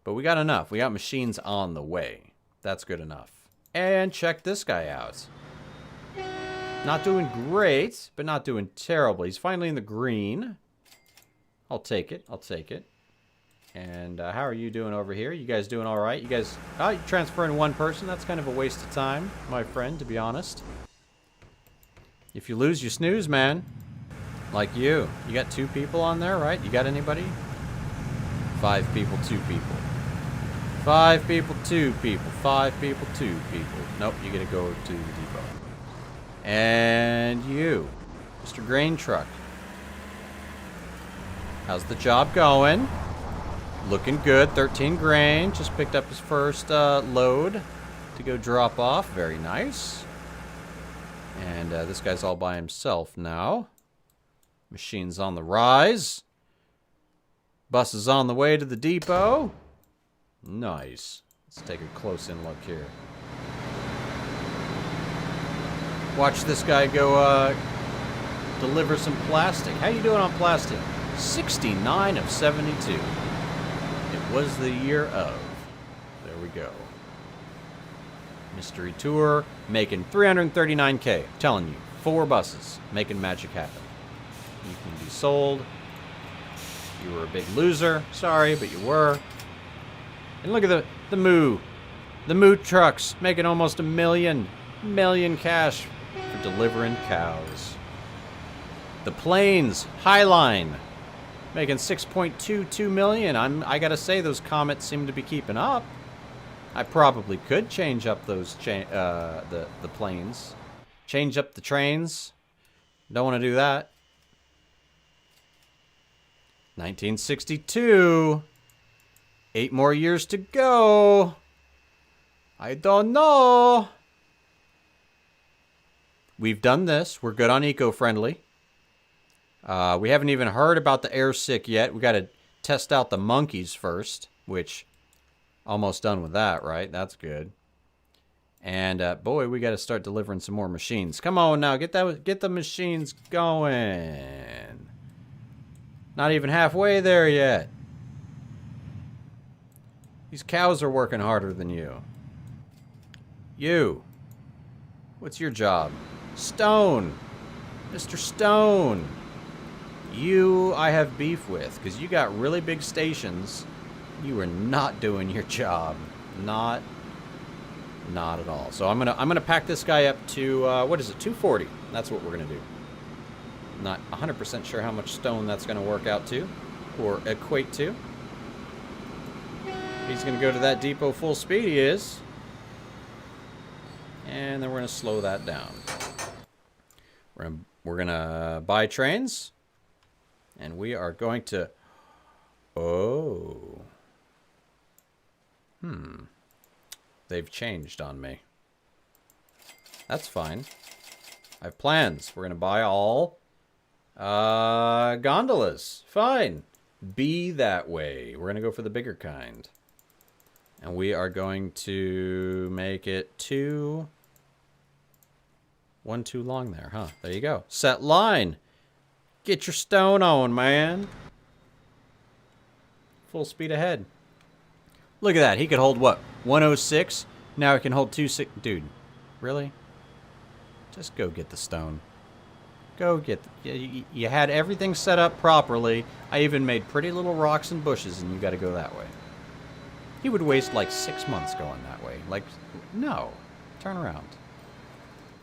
But we got enough. We got machines on the way. That's good enough. And check this guy out. Not doing great, but not doing terrible. He's finally in the green. I'll take it. I'll take it. And how are you doing over here? You guys doing all right? You guys, you're transferring one person. That's kind of a waste of time, my friend, to be honest. If you lose, you snooze, man. Like you. You got 2 people on there, right? You got anybody? 5 people, 2 people. 5 people, 2 people. 5 people, 2 people. Nope, you gotta go to the depot. And you, Mr. Grain Truck. How's the job going? Looking good. 13 grain. Just picked up his first load to go drop off. Very nice. And this guy's all by himself now. Machine's on the rise. Bus is on the way to the depot. Nice. Let's take a close-in look here. Watch this guy go deliver some plastic. How you doing on plastic? 69 of 72. It was the year of. There we go. Mystery tour. Making 339K. Telling you. 4 buses. Making magic happen. You can be sold. You were a big loser. Sorry, but you were. And look at the moo. The moo trucks making almost $1 million cash for delivering cows. The planes, Highline, making 6.22 million. I gotta say, those comets seem to be keeping up. I probably could change up those the planes, change up the trains. Don't want to do that. 1962. 8 more years to go. I don't know. We've done this. We're good on eco-friendly. We haven't even heard about the air sick yet. We got to test out the monkeys first, which almost done with that, right? That's good. And boy, we got to start delivering some more machines. Come on now, get the machines going. Not even halfway there yet. These cows are working harder than you. You. What's your job? Stone. Mr. Stone. You I have beef with, because you got really big stations. You are not doing your job. Not at all. So I'm gonna pack this guy up to what is it? 240. That's what we're gonna do. Not 100% sure how much stone that's gonna work out to, or equate to. He's gonna go to that depot full speed. He is. And then we're gonna slow that down. We're gonna buy trains, and we are going to. Oh. They've changed on me. That's fine. I have plans. We're going to buy all gondolas. Fine. Be that way. We're going to go for the bigger kind. And we are going to make it one too long there, huh? There you go. Set line. Get your stone on, man. Full speed ahead. Look at that. He could hold what? 106? Now he can hold 26. Dude, really? Just go get the stone. Go get you had everything set up properly. I even made pretty little rocks and bushes, and you got to go that way. He would waste like 6 months going that way. Like, no. Turn around.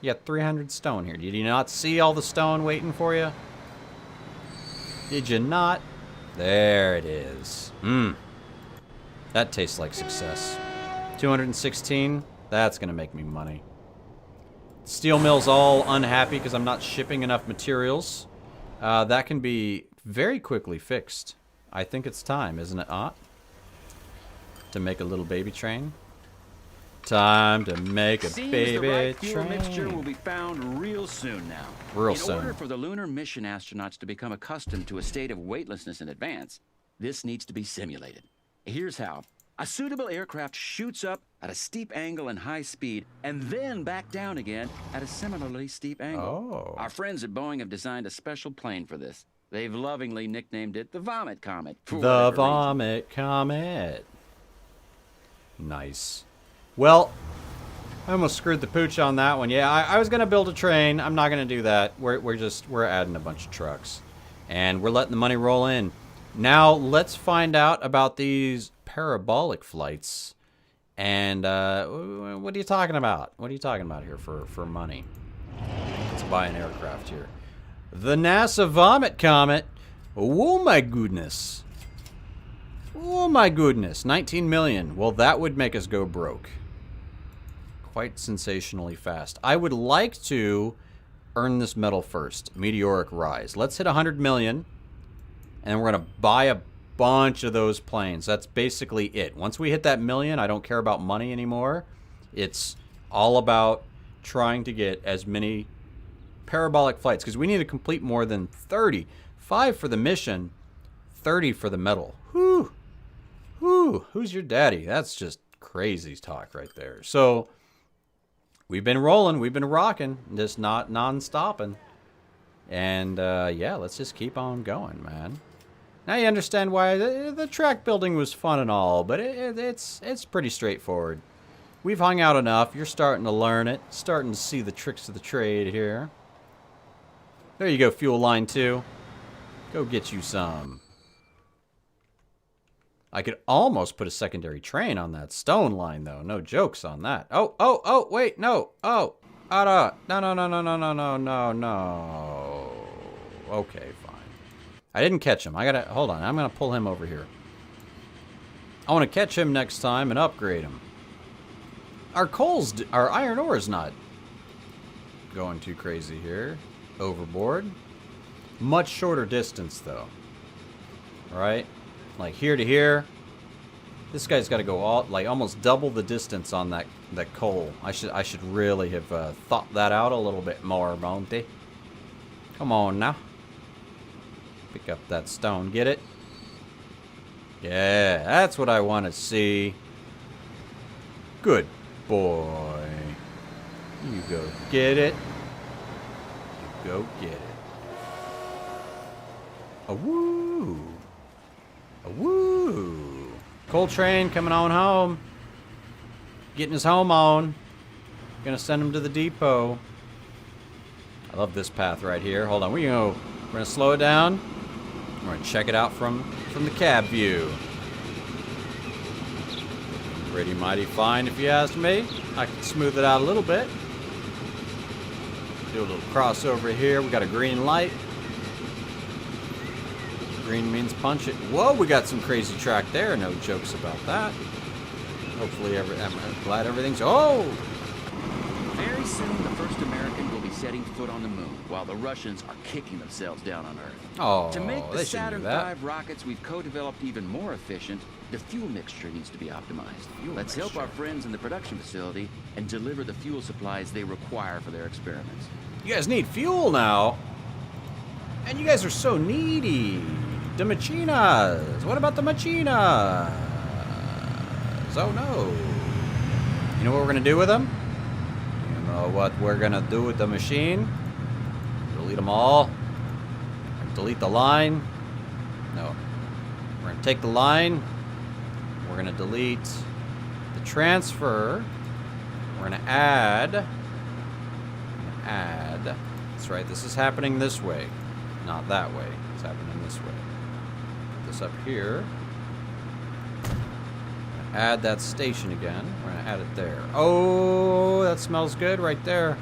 You got 300 stone here. Did you not see all the stone waiting for you? Did you not? There it is. That tastes like success. 216. That's going to make me money. Steel mill's all unhappy because I'm not shipping enough materials. That can be very quickly fixed. I think it's time, isn't it, Aunt? To make a little baby train. Time to make a baby the right train. fuel mixture will be found real soon now. Real soon. In order for the lunar mission astronauts to become accustomed to a state of weightlessness in advance, this needs to be simulated. Here's how. A suitable aircraft shoots up at a steep angle and high speed, and then back down again at a similarly steep angle. Oh. Our friends at Boeing have designed a special plane for this. They've lovingly nicknamed it the Vomit Comet. The Vomit Comet. Nice. Well, I almost screwed the pooch on that one. Yeah, I was gonna build a train. I'm not gonna do that. We're adding a bunch of trucks, and we're letting the money roll in. Now let's find out about these parabolic flights. And what are you talking about? What are you talking about here for money? Let's buy an aircraft here. The NASA Vomit Comet. Oh my goodness. Oh my goodness. 19 million. Well, that would make us go broke. Quite sensationally fast. I would like to earn this medal first. Meteoric Rise. Let's hit 100 million. And we're going to buy a bunch of those planes. That's basically it. Once we hit that million, I don't care about money anymore. It's all about trying to get as many parabolic flights, because we need to complete more than 30. 5 for the mission, 30 for the medal. Whew. Whew. Who's your daddy? That's just crazy talk right there. So we've been rolling, we've been rocking, just not non-stopping. And yeah, let's just keep on going, man. Now you understand why the track building was fun and all, but it's pretty straightforward. We've hung out enough. You're starting to learn it. Starting to see the tricks of the trade here. There you go, fuel line 2. Go get you some. I could almost put a secondary train on that stone line, though. No jokes on that. Oh, wait, no. Oh, no. Okay, fine. I didn't catch him. Hold on. I'm gonna pull him over here. I want to catch him next time and upgrade him. Our iron ore is not going too crazy here. Overboard. Much shorter distance though. Right? Like here to here. This guy's got to go almost double the distance on that coal. I should really have thought that out a little bit more, Monte. Come on now. Pick up that stone. Get it? Yeah, that's what I want to see. Good boy. You go get it. You go get it. A woo. A woo. Coal train coming on home. Getting his home on. Gonna send him to the depot. I love this path right here. Hold on. We're gonna slow it down. We're gonna check it out from the cab view. Pretty mighty fine, if you ask me. I can smooth it out a little bit. Do a little crossover here. We got a green light. Green means punch it. Whoa, we got some crazy track there. No jokes about that. Hopefully, I'm glad everything's. Oh! Very soon, the first American will be setting foot on the moon, while the Russians are kicking themselves down on Earth. Oh, to make the they shouldn't Saturn do that. V rockets we've co-developed even more efficient, The fuel mixture needs to be optimized. Let's help mixture. our friends in the production facility and deliver the fuel supplies they require for their experiments. You guys need fuel now. And you guys are so needy. The machinas. What about the machinas? Oh no. You know what we're gonna do with them? You know what we're gonna do with the machine? Delete them all. Delete the line. No. We're gonna take the line. We're gonna delete the transfer. We're gonna add. That's right, this is happening this way, not that way. It's happening this way. Put this up here. Add that station again. We're gonna add it there. Oh, that smells good right there.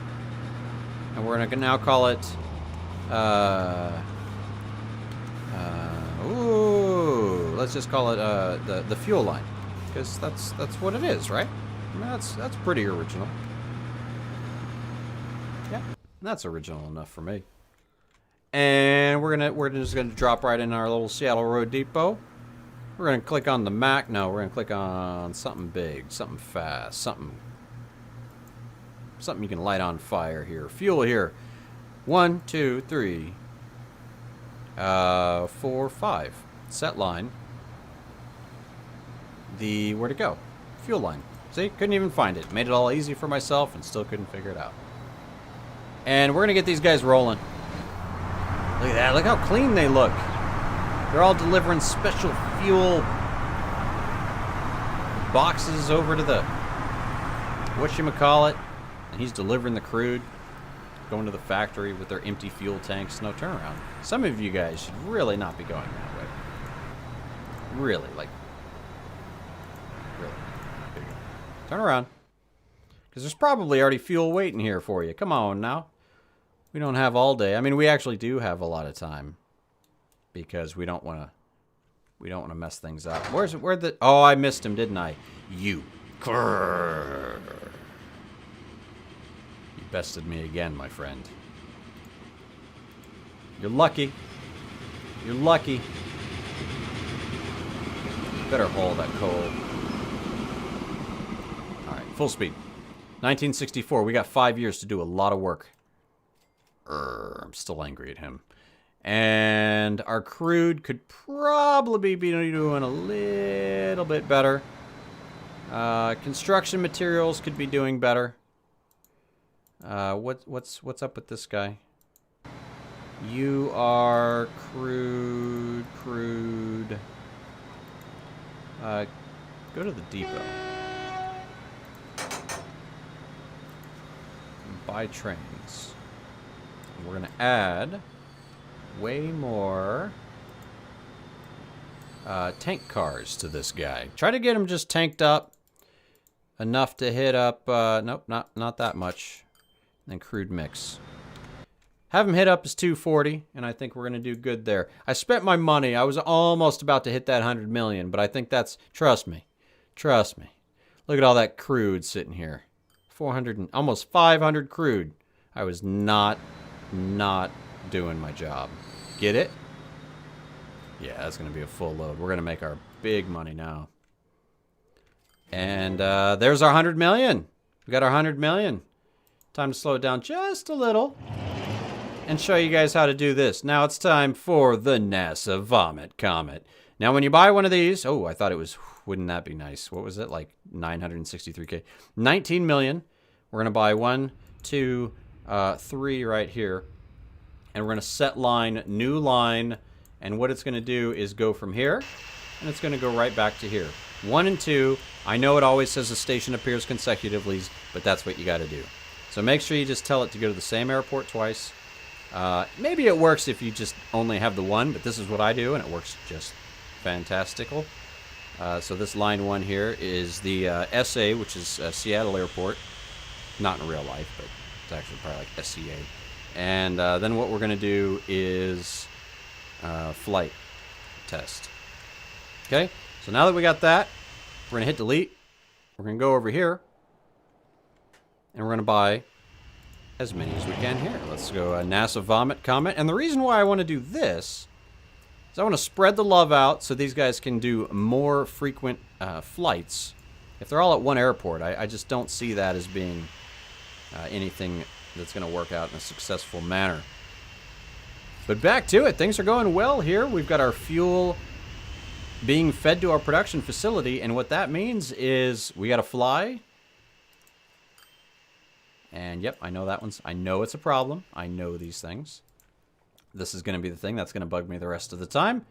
And we're gonna now call it, ooh, let's just call it the fuel line, because that's what it is, right? I mean, that's pretty original. Yeah, that's original enough for me. And we're just gonna drop right in our little Seattle Road Depot. We're gonna click on the Mac. No, we're gonna click on something big, something fast, something you can light on fire here. Fuel here. 1, 2, 3, 4, 5. Set line. Where'd it go? Fuel line. See, couldn't even find it. Made it all easy for myself and still couldn't figure it out. And we're gonna get these guys rolling. Look at that, look how clean they look. They're all delivering special fuel boxes over to the whatchamacallit. And he's delivering the crude, going to the factory with their empty fuel tanks. No turnaround. Some of you guys should really not be going that way. Really, like, really. There you go. Turn around. Because there's probably already fuel waiting here for you. Come on now. We don't have all day. I mean, we actually do have a lot of time. Because we don't want to mess things up. Oh, I missed him, didn't I? You. Grrr. You bested me again, my friend. You're lucky. You're lucky. Better haul that coal. Alright, full speed. 1964. We got 5 years to do a lot of work. I'm still angry at him. And our crude could probably be doing a little bit better. Construction materials could be doing better. What's up with this guy? You are crude. Go to the depot. Buy trains. And we're gonna add way more tank cars to this guy. Try to get him just tanked up enough to hit up. Nope, not that much. And crude mix. Have him hit up his 240, and I think we're gonna do good there. I spent my money. I was almost about to hit that 100 million, but I think that's, trust me. Look at all that crude sitting here. 400 and almost 500 crude. I was not doing my job. Get it? Yeah, that's gonna be a full load. We're gonna make our big money now. And there's our 100 million. We got our 100 million. Time to slow it down just a little and show you guys how to do this. Now it's time for the NASA Vomit Comet. Now when you buy one of these, oh, I thought it was, wouldn't that be nice? What was it, like 963K? 19 million. We're gonna buy 1, 2, 3 right here. And we're gonna set line, new line, and what it's gonna do is go from here, and it's gonna go right back to here. 1 and 2, I know it always says the station appears consecutively, but that's what you gotta do. So make sure you just tell it to go to the same airport twice. Maybe it works if you just only have the one, but this is what I do, and it works just fantastical. So this line 1 here is the SA, which is Seattle Airport. Not in real life, but it's actually probably like SCA. And then what we're going to do is flight test. Okay, so now that we got that, we're going to hit delete. We're going to go over here. And we're going to buy as many as we can here. Let's go NASA Vomit Comet. And the reason why I want to do this So I want to spread the love out so these guys can do more frequent flights. If they're all at one airport, I just don't see that as being anything that's going to work out in a successful manner. But back to it. Things are going well here. We've got our fuel being fed to our production facility, and what that means is we got to fly. And yep, I know that one's... I know it's a problem. I know these things. This is going to be the thing that's going to bug me the rest of the time.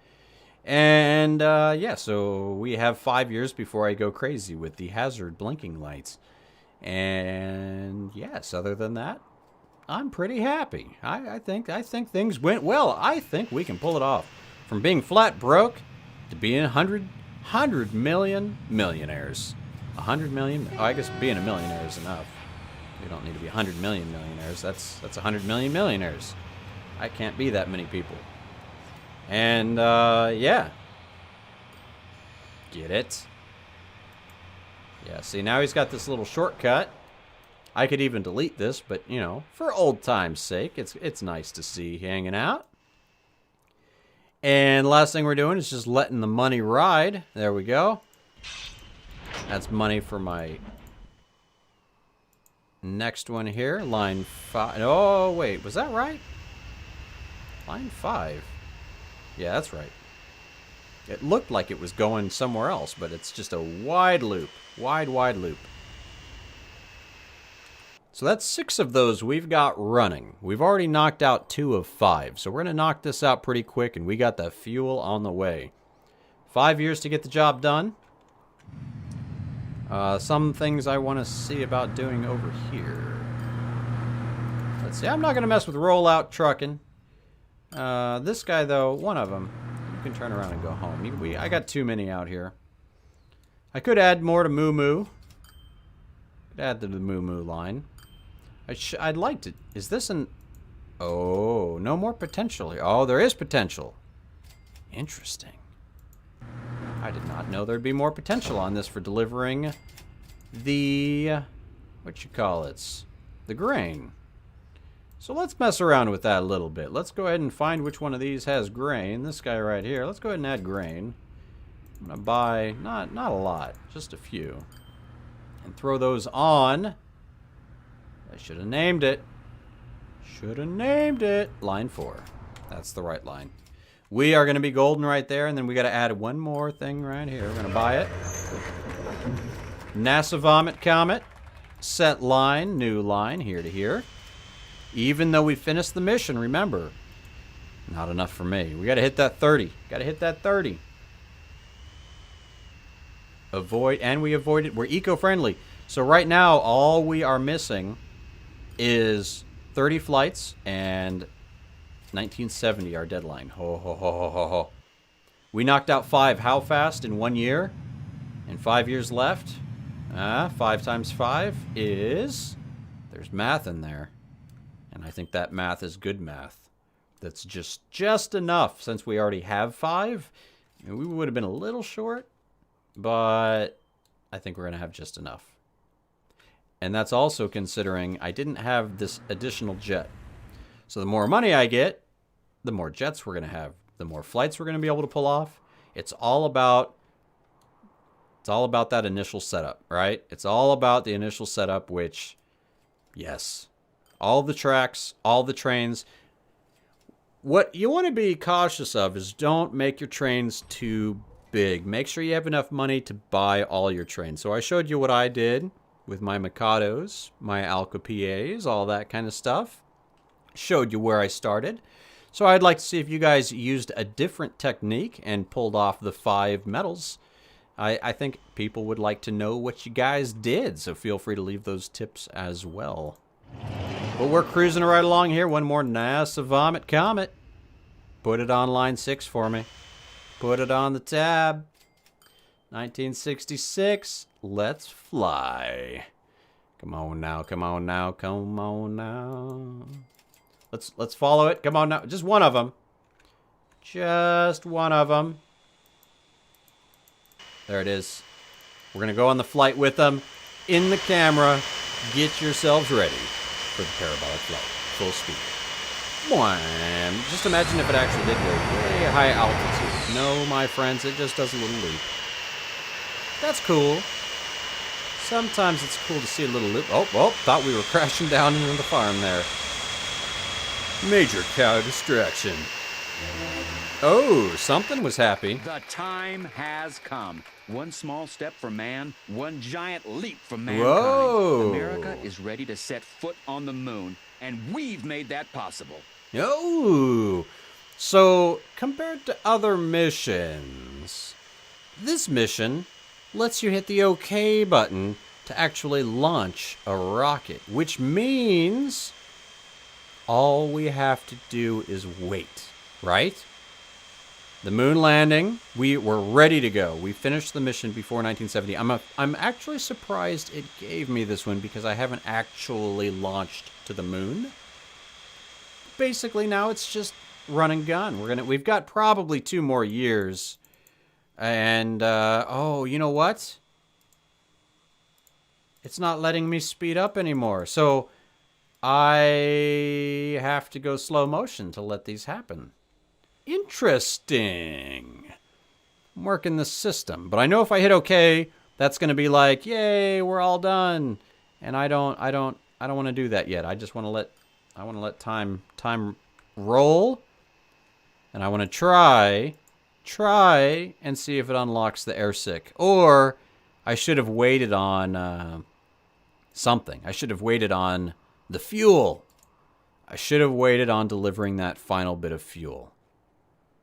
And yeah, so we have 5 years before I go crazy with the hazard blinking lights. And yes, other than that, I'm pretty happy. I think things went well. I think we can pull it off. From being flat broke to being 100 million millionaires. 100 million? Oh, I guess being a millionaire is enough. We don't need to be 100 million millionaires. That's 100 million millionaires. I can't be that many people. And, yeah. Get it? Yeah, see, now he's got this little shortcut. I could even delete this, but, you know, for old time's sake, it's nice to see hanging out. And last thing we're doing is just letting the money ride. There we go. That's money for my next one here. Line 5. Oh, wait. Was that right? Line 5. Yeah, that's right. It looked like it was going somewhere else, but it's just a wide loop. Wide loop. So that's 6 of those we've got running. We've already knocked out 2 of 5. So we're going to knock this out pretty quick, and we got the fuel on the way. 5 years to get the job done. Some things I want to see about doing over here. Let's see. I'm not going to mess with rollout trucking. This guy, though, one of them, you can turn around and go home. I got too many out here. I could add more to Moo Moo. Could add to the Moo Moo line. I'd like to... Is this an... Oh, no more potential here. Oh, there is potential. Interesting. I did not know there'd be more potential on this for delivering the... What you call it? The grain. So let's mess around with that a little bit. Let's go ahead and find which one of these has grain. This guy right here. Let's go ahead and add grain. I'm going to buy, not a lot, just a few. And throw those on. I should have named it. Should have named it. Line 4. That's the right line. We are going to be golden right there, and then we got to add one more thing right here. We're going to buy it. NASA Vomit Comet. Set line, new line, here to here. Even though we finished the mission, remember, not enough for me. We got to hit that 30. Got to hit that 30. We avoided. We're eco-friendly. So right now, all we are missing is 30 flights and 1970, our deadline. Ho, ho, ho, ho, ho, ho. We knocked out 5 how fast in 1 year? And 5 years left. 5 times 5 is... There's math in there. And I think that math is good math. That's just enough, since we already have 5. And we would have been a little short, but I think we're going to have just enough. And that's also considering I didn't have this additional jet. So the more money I get, the more jets we're going to have, the more flights we're going to be able to pull off. It's all about that initial setup, right? It's all about the initial setup, which, yes, all the tracks, all the trains. What you want to be cautious of is don't make your trains too big. Make sure you have enough money to buy all your trains. So I showed you what I did with my Mikados, my Alcapies, all that kind of stuff. Showed you where I started. So I'd like to see if you guys used a different technique and pulled off the 5 medals. I think people would like to know what you guys did, so feel free to leave those tips as well. But we're cruising right along here. One more NASA Vomit Comet. Put it on line 6 for me. Put it on the tab. 1966. Let's fly. Come on now, come on now, come on now. Let's follow it. Come on now. Just one of them. Just one of them. There it is. We're going to go on the flight with them. In the camera. Get yourselves ready for the parabolic flight. Full speed. Wham. Just imagine if it actually did go way high altitude. No, my friends, it just does a little loop. That's cool. Sometimes it's cool to see a little loop. Oh, thought we were crashing down into the farm there. Major cow distraction. Oh, something was happy. The time has come. One small step for man, one giant leap for mankind. Whoa. America is ready to set foot on the moon, and we've made that possible. Oh, so compared to other missions, this mission lets you hit the OK button to actually launch a rocket, which means all we have to do is wait, right? The moon landing, we were ready to go. We finished the mission before 1970. I'm actually surprised it gave me this one because I haven't actually launched to the moon. Basically, now it's just run and gun. We've got probably 2 more years. And oh, you know what? It's not letting me speed up anymore. So I have to go slow motion to let these happen. Interesting. I'm working the system, but I know if I hit OK, that's going to be like, yay, we're all done. And I don't want to do that yet. I just want to let time roll. And I want to try and see if it unlocks the airsick. Or I should have waited on something. I should have waited on the fuel. I should have waited on delivering that final bit of fuel.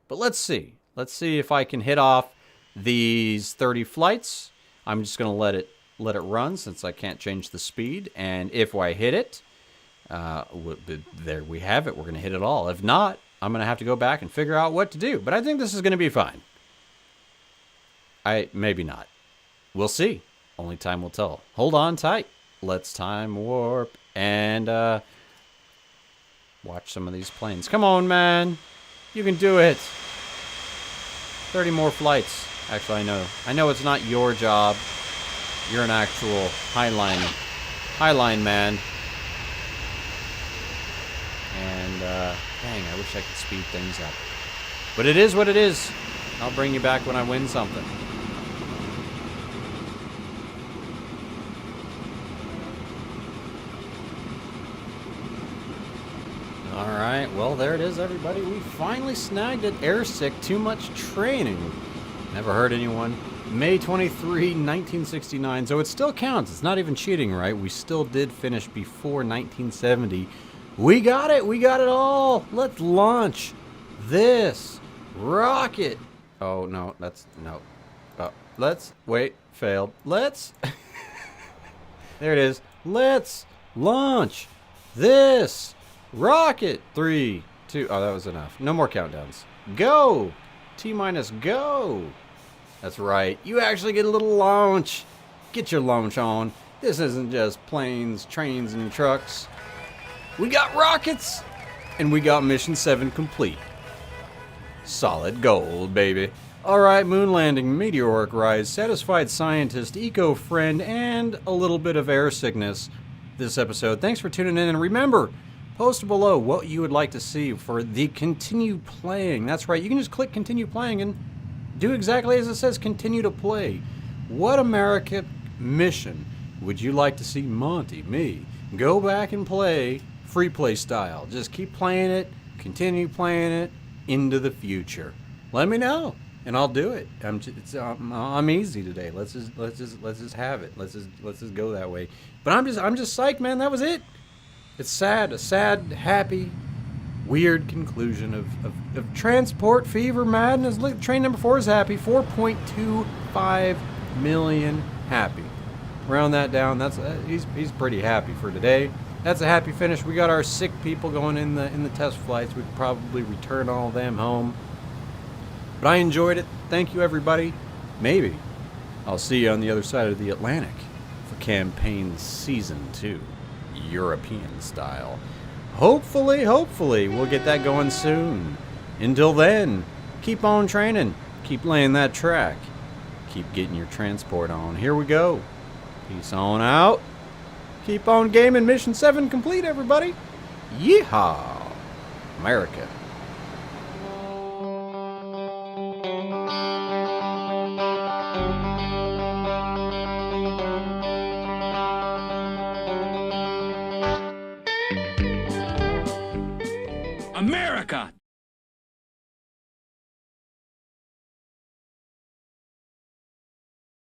But let's see. Let's see if I can hit off these 30 flights. I'm just going to let it run since I can't change the speed. And if I hit it, there we have it. We're going to hit it all. If not, I'm going to have to go back and figure out what to do. But I think this is going to be fine. Maybe not. We'll see. Only time will tell. Hold on tight. Let's time warp and watch some of these planes. Come on, man. You can do it. 30 more flights. Actually, I know it's not your job. You're an actual highline man. And dang, I wish I could speed things up. But it is what it is. I'll bring you back when I win something. Alright, well there it is, everybody. We finally snagged it. Airsick, too much training. Never heard anyone. May 23, 1969. So it still counts. It's not even cheating, right? We still did finish before 1970. We got it. We got it all. Let's launch this rocket. Oh, no. No. Let's, wait, failed. Let's, there it is. Let's launch this rocket. 3, 2, oh, that was enough. No more countdowns. Go. T-minus go. That's right. You actually get a little launch. Get your launch on. This isn't just planes, trains, and trucks. We got rockets. And we got Mission 7 complete. Solid gold, baby. Alright, moon landing, meteoric rise, satisfied scientist, eco-friend, and a little bit of air sickness this episode. Thanks for tuning in, and remember, post below what you would like to see for the continue playing. That's right, you can just click continue playing and do exactly as it says, continue to play. What American mission would you like to see Monte, me, go back and play free play style? Just keep playing it, continue playing it into the future. Let me know, and I'll do it. I'm easy today. Let's just have it. Let's just go that way. But I'm just psyched, man. That was it. It's sad, a sad, happy, weird conclusion of transport fever madness. Look, train number 4 is happy. 4.25 million happy. Round that down. That's he's pretty happy for today. That's a happy finish. We got our sick people going in the test flights. We could probably return all of them home. But I enjoyed it. Thank you, everybody. Maybe I'll see you on the other side of the Atlantic for campaign season 2, European style. Hopefully, we'll get that going soon. Until then, keep on training. Keep laying that track. Keep getting your transport on. Here we go. Peace on out. Keep on gaming. Mission 7 complete, everybody. Yeehaw. America. America!